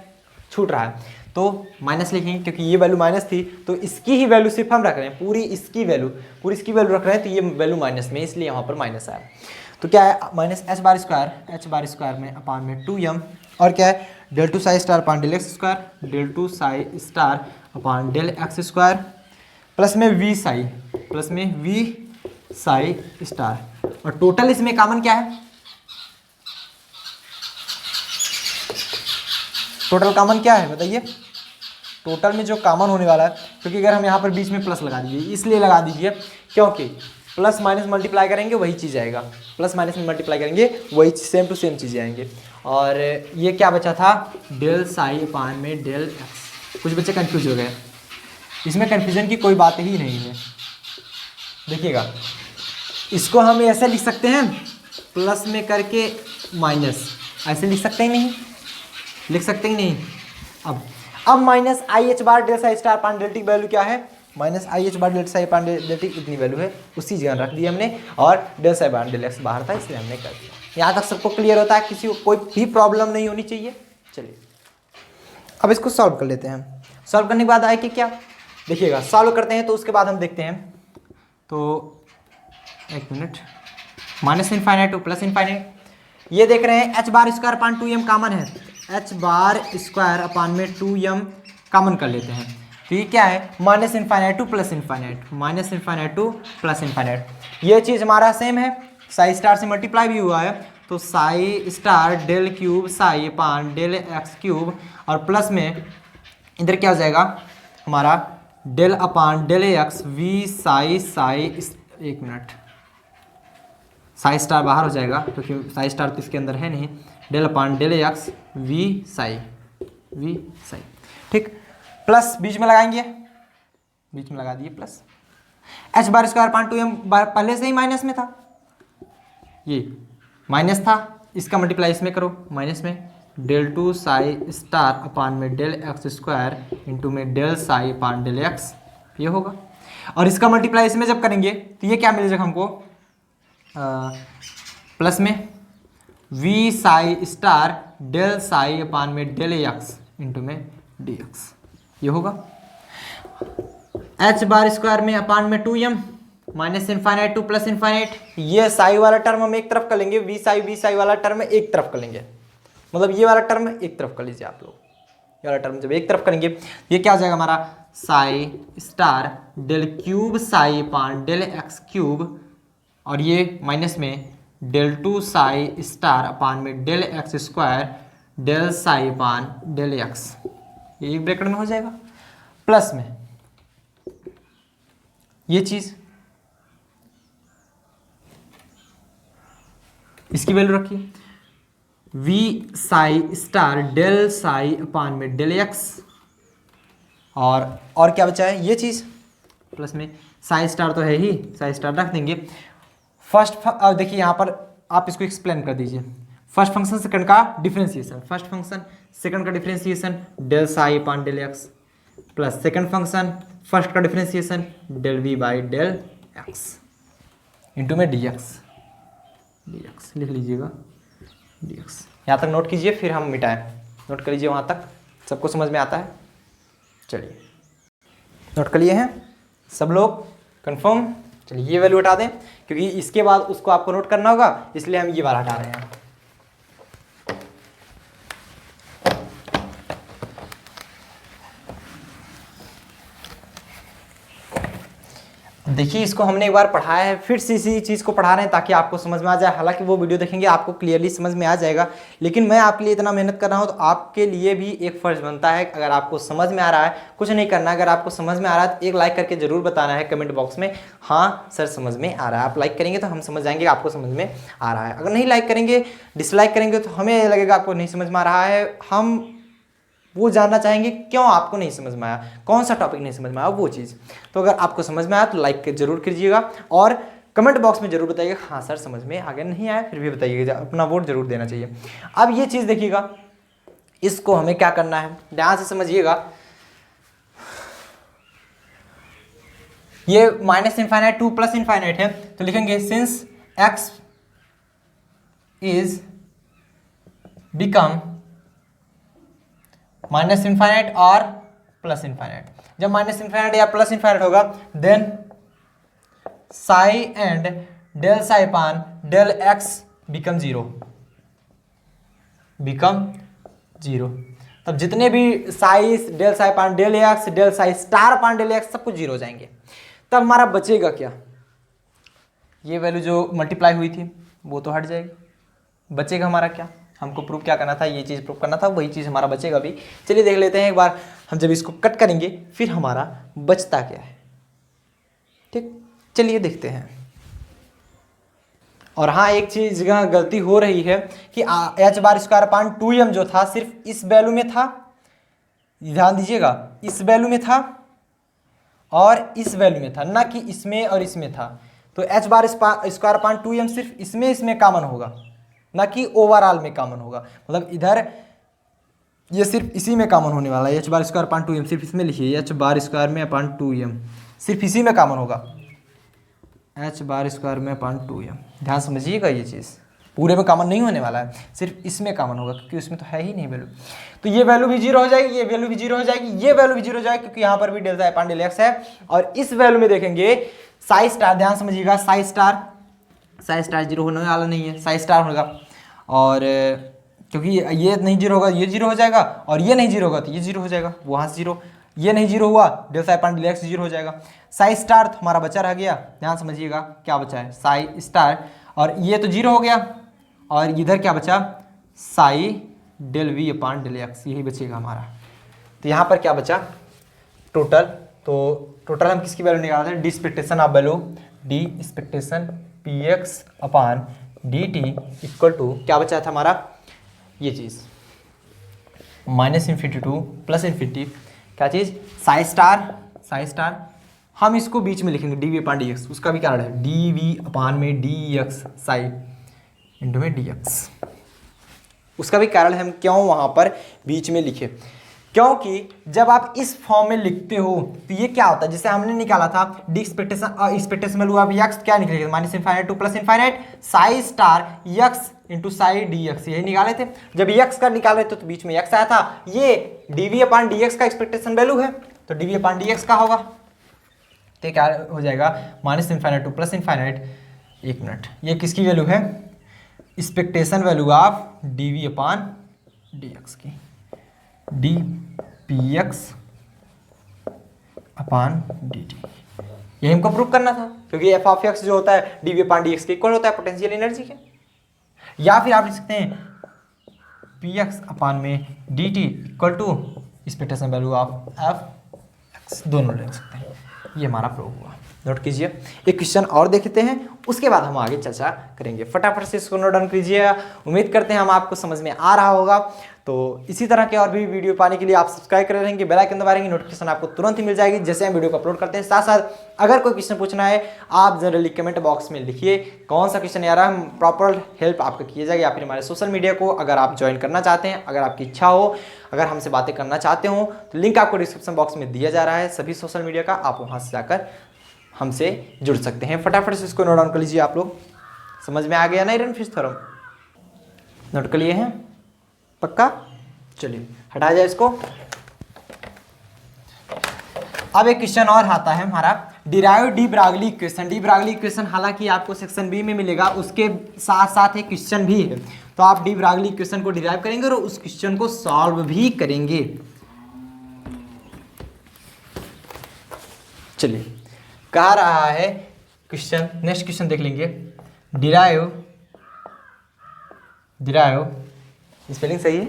छूट रहा है, तो माइनस लिखेंगे क्योंकि ये वैल्यू माइनस थी, तो इसकी ही वैल्यू सिर्फ हम रख रहे हैं, पूरी इसकी वैल्यू रख रहे हैं, तो ये वैल्यू माइनस में, इसलिए यहाँ पर माइनस आया। तो क्या है माइनस एच बार स्क्वायर में अपान में 2m, और क्या है del two psi star upon del x square, del two psi star upon del x square, plus में वी साई स्टार, और टोटल इसमें कॉमन क्या है, टोटल कॉमन क्या है बताइए, टोटल में जो कॉमन होने वाला है, क्योंकि अगर हम यहाँ पर बीच में प्लस लगा दीजिए, इसलिए लगा दीजिए क्योंकि प्लस माइनस मल्टीप्लाई करेंगे वही चीज़ आएगा, प्लस माइनस में मल्टीप्लाई करेंगे वही सेम टू सेम चीज़ें आएंगे। और ये क्या बचा था, डेल साई अपान में डेल एक्स। कुछ बच्चे कंफ्यूज हो गए, इसमें कन्फ्यूजन की कोई बात ही नहीं है। देखिएगा इसको हम ऐसे लिख सकते हैं, प्लस में करके माइनस, ऐसे लिख सकते हैं नहीं, लिख सकते ही नहीं। अब minus I H bar del psi star upon del T value क्या है, minus I H bar del psi upon del T इतनी वैल्यू है, उसी जगह रख दी हमने, और del psi bar del X बाहर था इसलिए हमने कर दिया। यहाँ तक सबको क्लियर होता है, किसी को कोई भी प्रॉब्लम नहीं होनी चाहिए। चलिए अब इसको सॉल्व कर लेते हैं। सॉल्व करने के बाद आए कि क्या, देखिएगा सॉल्व करते हैं तो उसके बाद हम देखते हैं, तो एक minute, minus infinite to plus infinite, ये देख रहे हैं H bar square upon 2m common है, एच बार स्क्वायर अपान में 2m कॉमन कर लेते हैं, तो ये क्या है minus infinite to plus infinite, minus infinite to plus infinite. ये चीज़ हमारा सेम है, साई स्टार से मल्टीप्लाई भी हुआ है, तो psi star del cube psi upon del x cube, और प्लस में इधर क्या हो जाएगा हमारा del upon del x we psi एक मिनट, साई स्टार बाहर हो जाएगा क्योंकि साई स्टार तो इसके अंदर है नहीं, del upon del x we psi, ठीक, प्लस बीच में लगाएंगे, बीच में लगा दिए plus, H bar square upon 2m पहले से ही माइनस में था, ये माइनस था, इसका मल्टीप्लाई इसमें करो माइनस में, del two psi star upon में डेल एक्स स्क्वायर इंटू में del psi upon del x, ये होगा, और इसका मल्टीप्लाई इसमें जब करेंगे तो ये क्या मिलेगा हमको, प्लस में we psi star del psi upon में डेल एक्स इंटू में डी एक्स, ये होगा, एच बार स्क्वायर में अपान में 2m minus infinite to plus infinite, ये साई वाला टर्म हम एक तरफ कर लेंगे, वी साई वाला टर्म एक तरफ कर लेंगे, मतलब ये वाला टर्म एक तरफ कर लीजिए आप लोग, ये वाला टर्म जब एक तरफ करेंगे ये क्या हो जाएगा हमारा psi star del cube psi upon del x cube, और ये माइनस में del two psi star upon में del x square del psi upon del x, ये एक ब्रैकेट में हो जाएगा, प्लस में ये चीज, इसकी वैल्यू रखिए V psi star del psi upon में डेल एक्स, और क्या बचा है ये चीज, प्लस में साई स्टार तो है ही, साई स्टार रख देंगे। फर्स्ट अब देखिए यहाँ पर आप इसको एक्सप्लेन कर दीजिए, फर्स्ट फंक्शन सेकंड का डिफरेंशिएशन, फर्स्ट फंक्शन सेकंड का differentiation del psi upon del x, plus second function first का differentiation del V by del x into में डी एक्स लिख लीजिएगा, डी एक्स यहाँ तक नोट कीजिए, फिर हम मिटाएं, नोट कर लीजिए, वहाँ तक सबको समझ में आता है। चलिए नोट कर लिए हैं सब लोग, कंफर्म। चलिए ये वैल्यू हटा दें क्योंकि इसके बाद उसको आपको नोट करना होगा, इसलिए हम ये वाला हटा रहे हैं। देखिए इसको हमने एक बार पढ़ाया है, फिर से इसी चीज़ को पढ़ा रहे हैं ताकि आपको समझ में आ जाए। हालांकि वो वीडियो देखेंगे आपको क्लियरली समझ में आ जाएगा, लेकिन मैं आपके लिए इतना मेहनत कर रहा हूँ तो आपके लिए भी एक फ़र्ज बनता है, अगर आपको समझ में आ रहा है कुछ नहीं करना, अगर आपको समझ में आ रहा है तो एक लाइक करके ज़रूर बताना है कमेंट बॉक्स में, हाँ सर समझ में आ रहा है। आप लाइक करेंगे तो हम समझ जाएंगे आपको समझ में आ रहा है, अगर नहीं लाइक करेंगे डिसलाइक करेंगे तो हमें लगेगा आपको नहीं समझ में आ रहा है, हम वो जानना चाहेंगे क्यों आपको नहीं समझ में आया, कौन सा टॉपिक नहीं समझ में आया वो चीज़। तो अगर आपको समझ में आया तो लाइक जरूर कीजिएगा और कमेंट बॉक्स में जरूर बताइएगा हाँ सर समझ में आ गया, नहीं आया फिर भी बताइएगा, अपना वोट जरूर देना चाहिए। अब ये चीज़ देखिएगा, इसको हमें क्या करना है ध्यान से समझिएगा, ये minus infinite to plus infinite है तो लिखेंगे since X is become minus infinite और प्लस इनफाइनाइट। जब माइनस इनफाइनाइट या प्लस इनफाइनाइट होगा then psi and del psi upon del x become zero. तब जितने भी Sai del psi upon del x del psi star upon del X सब कुछ zero हो जाएंगे। तब हमारा बचेगा क्या, ये वैल्यू जो मल्टीप्लाई हुई थी वो तो हट जाएगी, बचेगा हमारा क्या, हमको प्रूव क्या करना था, ये चीज़ प्रूव करना था, वही चीज़ हमारा बचेगा भी। चलिए देख लेते हैं एक बार, हम जब इसको कट करेंगे फिर हमारा बचता क्या है। ठीक, चलिए देखते हैं। और हाँ, एक चीज़ गलती हो रही है कि H bar square upon 2m जो था सिर्फ इस वैल्यू में था, ध्यान दीजिएगा, इस वैल्यू में था और इस वैल्यू में था, ना कि इसमें और इसमें था। तो H bar square upon 2m सिर्फ इसमें कॉमन होगा, ना कि ओवरऑल में कॉमन होगा। मतलब इधर ये सिर्फ इसी में कॉमन होने वाला है, H bar square upon 2m सिर्फ इसमें लिखिए, एच बार स्क्वायर में अपान 2m सिर्फ इसी में कॉमन होगा, एच बार स्क्वायर में अपान 2m। ध्यान समझिएगा, ये चीज़ पूरे में कॉमन नहीं होने वाला है, सिर्फ इसमें कॉमन होगा क्योंकि उसमें तो है ही नहीं वैल्यू। तो ये वैल्यू भी जीरो हो जाएगी, ये वैल्यू भी जीरो हो जाएगी, ये वैल्यू भी जीरो हो जाएगी क्योंकि यहाँ पर भी del psi upon del x है। और इस वैल्यू में देखेंगे साई स्टार, ध्यान समझिएगा, साई स्टार जीरो होने वाला नहीं है, साई स्टार होगा। और क्योंकि ये नहीं जीरो होगा ये जीरो हो जाएगा, और ये नहीं जीरो होगा तो ये जीरो हो जाएगा, वहाँ से जीरो, ये नहीं जीरो हुआ del psi upon del X zero हो जाएगा। साई स्टार तो हमारा बचा रह गया, ध्यान समझिएगा क्या बचा है, साई स्टार, और ये तो जीरो हो गया, और इधर क्या बचा, psi del V upon del x, यही बचेगा हमारा। तो यहाँ पर क्या बचा टोटल, तो टोटल हम किसकी वैल्यू निकालते हैं, d expectation of value, d expectation p x upon d T equal to क्या बचा था हमारा, ये चीज़ minus infinity to plus infinity, क्या चीज़, साई स्टार। हम इसको बीच में लिखेंगे d V upon d x, उसका भी कारण है डी वी अपान में डी एक्स साई इंटू में डी एक्स, उसका भी कारण है हम क्यों वहाँ पर बीच में लिखे, क्योंकि जब आप इस फॉर्म में लिखते हो तो ये क्या होता है, जैसे हमने निकाला था D expectation value of x क्या निकलेगा, minus infinite to plus infinite psi star x into Sai D x, यही निकाले थे। जब एक्स का निकाले थे तो बीच में एक्स आया था, ये D V upon d x का एक्सपेक्टेशन वैल्यू है, तो D V upon d x का होगा, तो क्या हो जाएगा minus infinite to plus infinite, एक मिनट, ये किसकी वैल्यू है, expectation value of d V upon d x की, D P x upon d T, यही हमको प्रूव करना था, क्योंकि एफ ऑफ एक्स जो होता है d V upon d x के इक्वल होता है पोटेंशियल एनर्जी के। या फिर आप लिख सकते हैं पी एक्स अपान में D T equal to expectation value of F X, दोनों लिख सकते हैं। ये हमारा प्रूव हुआ, नोट कीजिए। एक क्वेश्चन और देखते हैं, उसके बाद हम आगे चर्चा करेंगे। फटाफट से इसको नोट डाउन कीजिएगा, उम्मीद करते हैं हम आपको समझ में आ रहा होगा। तो इसी तरह के और भी वीडियो पाने के लिए आप सब्सक्राइब कर रहेंगे, बेल आइकन दबा रहेंगे, नोटिफिकेशन आपको तुरंत ही मिल जाएगी जैसे हम वीडियो को अपलोड करते हैं। साथ साथ अगर कोई क्वेश्चन पूछना है आप जनरली कमेंट बॉक्स में लिखिए कौन सा क्वेश्चन आ रहा है, हम प्रॉपर हेल्प आपको किया जाएगा। या फिर हमारे सोशल मीडिया को अगर आप ज्वाइन करना चाहते हैं, अगर आपकी इच्छा हो, अगर हमसे बातें करना चाहते हो तो लिंक आपको डिस्क्रिप्शन बॉक्स में दिया जा रहा है सभी सोशल मीडिया का, आप वहाँ से जाकर हमसे जुड़ सकते हैं। फटाफट से इसको नोट डाउन कर लीजिए। आप लोग समझ में आ गया ना आयरन फिश थ्योरम, नोट कर लिए हैं पक्का। चलिए हटाया जाए इसको। अब एक क्वेश्चन और आता है हमारा derive de Broglie equation. De Broglie equation हालांकि आपको सेक्शन बी में मिलेगा, उसके साथ साथ एक क्वेश्चन भी है, तो आप डी ब्रागली इक्वेशन को डिराइव करेंगे और उस क्वेश्चन को सॉल्व भी करेंगे। चलिए कह रहा है क्वेश्चन, नेक्स्ट क्वेश्चन देख लेंगे। डिराइव स्पेलिंग सही है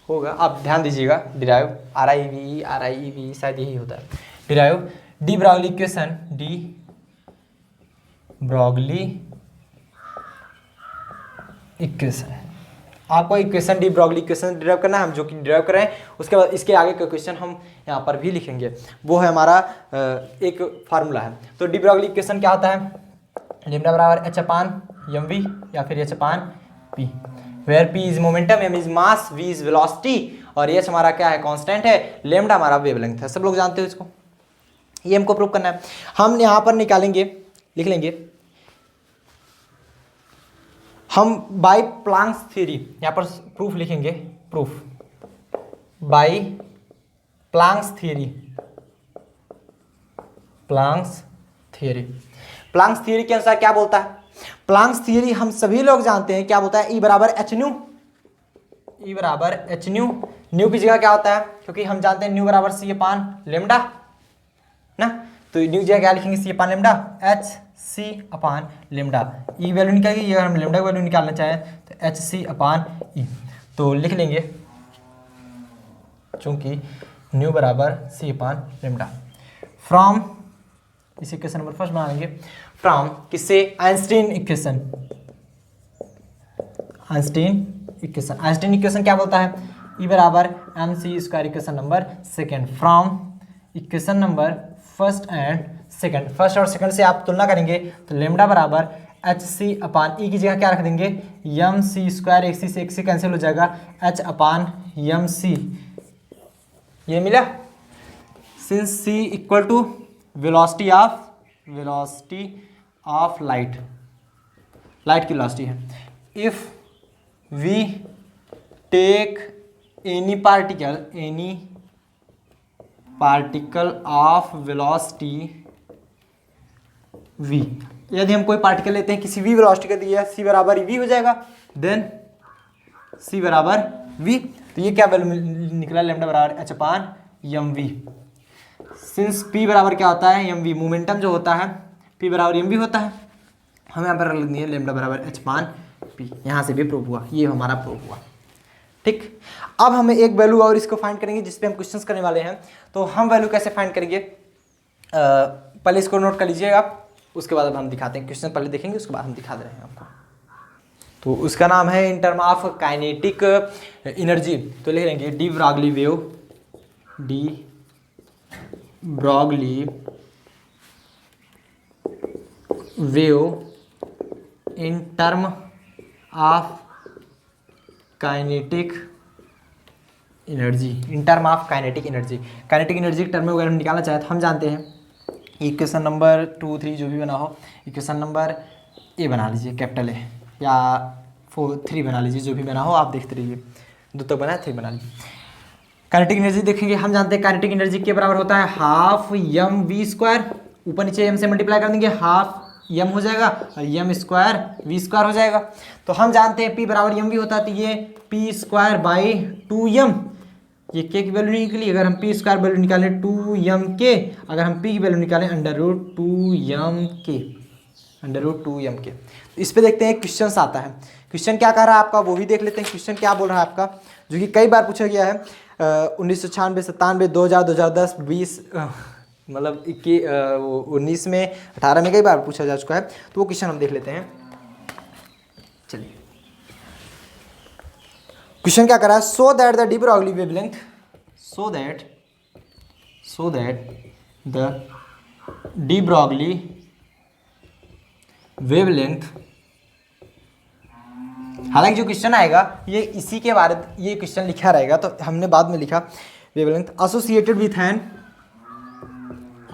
होगा, आप ध्यान दीजिएगा। डिराइव RIV शायद यही होता है। Derive de Broglie equation, de Broglie equation, आपको equation de Broglie equation derive करना है, हम जो कि डिराइव कर रहे हैं। उसके बाद इसके आगे का क्वेश्चन हम यहाँ पर भी लिखेंगे, वो है हमारा एक फार्मूला है। तो डी ब्रागली इक्वेशन क्या होता है, लैम्डा बराबर h अपान mv या फिर h upon p, where p is momentum, m is mass, v is velocity और h हमारा क्या है, कांस्टेंट है, लैम्डा हमारा वेवलेंथ है। सब लोग जानते हो इसको, ये हमको प्रूव करना है। हम यहाँ पर निकालेंगे, लिख लेंगे हम बाय प्लैंक्स थ्योरी, यहाँ पर प्रूफ लिखेंगे, proof by Planck's theory. Planck's theory, Planck's theory के अनुसार क्या बोलता है? प्लांक्स थियरी हम सभी लोग जानते हैं क्या बोलता है, ई बराबर एच न्यू। ई बराबर एच न्यू, न्यू की जगह क्या होता है, क्योंकि हम जानते हैं न्यू बराबर सी अपान लेमडा ना, तो न्यू की जगह क्या लिखेंगे, c upon lambda, h c upon lambda. E value निकालेंगे, अगर हम लेमडा की वैल्यू निकालना चाहें तो एच सी अपान ई, तो लिख लेंगे चूंकि न्यू बराबर सी अपान लेमडा। फ्रॉम, इस इक्वेशन नंबर फर्स्ट बना लेंगे, फ्रॉम किससे, Einstein equation. Einstein equation, Einstein equation क्या बोलता है, ई बराबर M C square equation number second. From equation number first and second, first और सेकेंड से आप तुलना करेंगे तो लेमडा बराबर एच सी अपान ई की जगह क्या रख देंगे, यम सी स्क्वायर, एक सी से एक सी कैंसिल हो जाएगा, एच अपान यम सी, ये मिला। Since C equal to velocity of light, light की वेलोसिटी है। If we take any particle of velocity v, यदि हम कोई पार्टिकल लेते हैं किसी v वेलोसिटी का दिया c बराबर v हो जाएगा, देन c बराबर v, तो ये क्या वैल्यू निकला, लेमडा बराबर h upon M V. Since p बराबर क्या होता है, एम वी, मोमेंटम जो होता है p बराबर एम वी होता है, हमें यहाँ पर लिखनी है लेमडा बराबर h अपान p, यहाँ से भी प्रूव हुआ, ये हमारा प्रूव हुआ। ठीक, अब हमें एक वैल्यू और इसको फाइंड करेंगे जिसपे हम क्वेश्चंस करने वाले हैं। तो हम वैल्यू कैसे फाइंड करेंगे, पहले इसको नोट कर लीजिएगा, उसके बाद अब हम दिखाते हैं, क्वेश्चन पहले देखेंगे उसके बाद हम दिखा दे रहे हैं आपको। तो उसका नाम है in term of kinetic energy, तो लिख लेंगे de Broglie wave, de Broglie wave in term of kinetic energy, in term of kinetic energy. Kinetic energy के टर्म में अगर हम निकालना चाहें तो हम जानते हैं इक्वेशन नंबर 2, 3 जो भी बना हो, इक्वेशन नंबर ए बना लीजिए कैपिटल ए, या 4, 3 बना लीजिए, जो भी बना हो आप देखते रहिए, 2 तक बना है 3 बना लीजिए। काइनेटिक एनर्जी देखेंगे, हम जानते हैं काइनेटिक एनर्जी के बराबर होता है हाफ एम वी स्क्वायर, ऊपर नीचे एम से मल्टीप्लाई कर देंगे, हाफ एम हो जाएगा और एम स्क्वायर वी स्क्वायर हो जाएगा। तो हम जानते हैं पी बराबर एम वी होता है, तो ये पी स्क्वायर बाई 2m, ये के की वैल्यू निकली, अगर हम पी स्क्वायर वैल्यू निकालें 2m के, अगर हम पी की वैल्यू निकालें अंडर रूट 2m के, अंडर रूट 2m के। तो इस पे देखते हैं क्वेश्चन आता है, क्वेश्चन क्या कह रहा है आपका वो भी देख लेते हैं। क्वेश्चन क्या बोल रहा है आपका, जो कि कई बार पूछा गया है, 1996, 97, 2000, 2010, 20 मतलब 19 में, 18 में कई बार पूछा जा चुका है। तो वो क्वेश्चन हम देख लेते हैं। चलिए, क्वेश्चन क्या कर रहा है, so that the D Broglie wavelength, so that the D Broglie wavelength, हालांकि जो क्वेश्चन आएगा ये इसी के बारे, ये क्वेश्चन लिखा रहेगा तो हमने बाद में लिखा wavelength associated with an,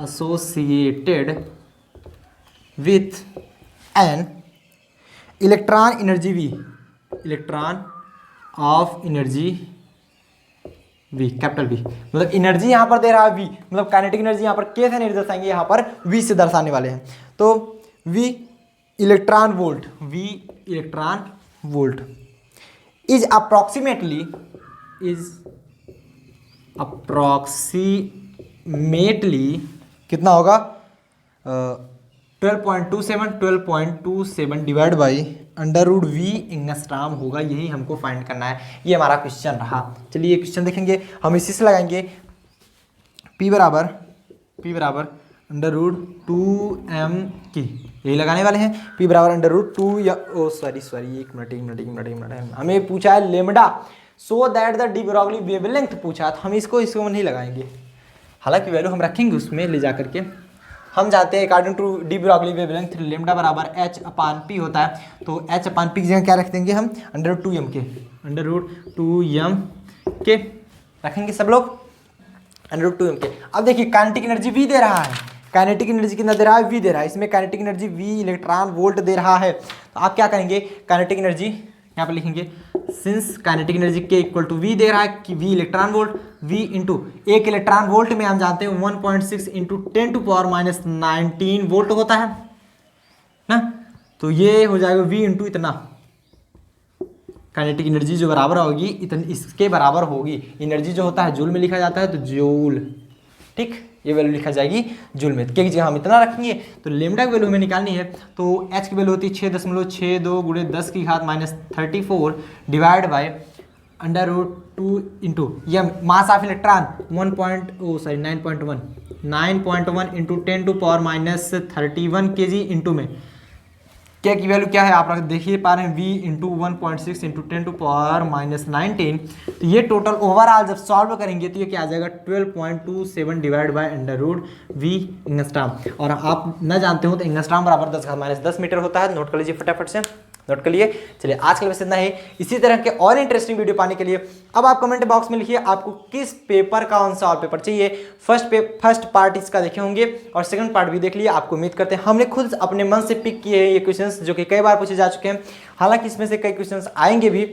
associated with an electron energy V, electron of energy V, capital V, मतलब एनर्जी यहाँ पर दे रहा है V, मतलब काइनेटिक एनर्जी यहाँ पर K से नहीं दर्शाएंगे, यहाँ पर V से दर्शाने वाले हैं। तो V electron volt, V electron volt is approximately कितना होगा, 12.27 divide by under root V angstrom होगा, यही हमको फाइंड करना है। ये हमारा क्वेश्चन रहा। चलिए ये क्वेश्चन देखेंगे, हम इसी से लगाएंगे P बराबर अंडर रूट 2m की, यही लगाने वाले हैं। P बराबर अंडर रूट 2 या सॉरी एक मिनट, हमें पूछा है lambda, so that the D Broglie wavelength पूछा, तो हम इसको नहीं लगाएंगे, हालांकि वैल्यू हम रखेंगे उसमें ले जा करके। हम जानते हैं according to de Broglie wavelength lambda बराबर h अपान p होता है, तो h अपान p की जगह क्या रख देंगे हम, अंडर रूट 2m के, अंडर रूट 2m के रखेंगे सब लोग, अंडर रूट 2m के। अब देखिए काइनेटिक एनर्जी v दे रहा है, काइनेटिक एनर्जी कितना दे रहा है, v दे रहा है, इसमें kinetic energy v electron volt दे रहा है। तो आप क्या करेंगे, काइनेटिक एनर्जी यहाँ पर लिखेंगे सिंस काइनेटिक एनर्जी के इक्वल टू वी दे रहा है कि V electron volt, V into एक इलेक्ट्रॉन वोल्ट में हम जानते हैं 1.6 इंटू 10⁻⁹ वोल्ट होता है ना। तो ये हो जाएगा वी इंटू इतना, काइनेटिक एनर्जी जो बराबर होगी इतनी, इसके बराबर होगी। एनर्जी जो होता है जूल में लिखा जाता है, तो जूल, ठीक, ये वैल्यू लिखा जाएगी जूल में। क्या कीजिएगा, हम इतना रखेंगे तो लेमडा की वैल्यू हमें निकालनी है, तो एच की वैल्यू होती है 6.62 गुणे 10 की घात -34 डिवाइड बाय √2 इंटू यह mass of electron 9.1 into 10⁻31 kg into में क्या की वैल्यू क्या है आप देखिए पा रहे हैं, v इंटू 1.6 इंटू 10⁻⁹। तो ये टोटल ओवरऑल जब सॉल्व करेंगे तो ये क्या आ जाएगा 12.27 डिवाइड बाय √v एंगस्ट्रॉम। और आप न जानते हो तो एंगस्ट्रॉम बराबर 10⁻10 मीटर होता है। नोट कर लीजिए, फटाफट से नोट कर लिए। चलिए आज के लिए बस इतना ही। इसी तरह के और इंटरेस्टिंग वीडियो पाने के लिए अब आप कमेंट बॉक्स में लिखिए आपको किस पेपर का आंसर पेपर चाहिए। फर्स्ट पार्ट इसका देखे होंगे और सेकंड पार्ट भी देख लिए। आपको उम्मीद करते हैं हमने खुद अपने मन से पिक किए हैं ये क्वेश्चंस जो कि कई बार पूछे जा चुके हैं। हालांकि इसमें से कई क्वेश्चंस आएंगे भी,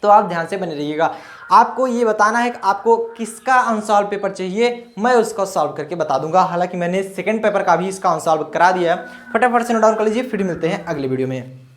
तो आप ध्यान से बने रहिएगा। आपको ये बताना है कि आपको किसका अनसॉल्व पेपर चाहिए, मैं उसको सॉल्व करके बता दूंगा। हालांकि मैंने सेकंड पेपर का भी इसका अनसॉल्व करा दिया है। फटाफट से नोट डाउन कर लीजिए, फिर मिलते हैं अगले वीडियो में।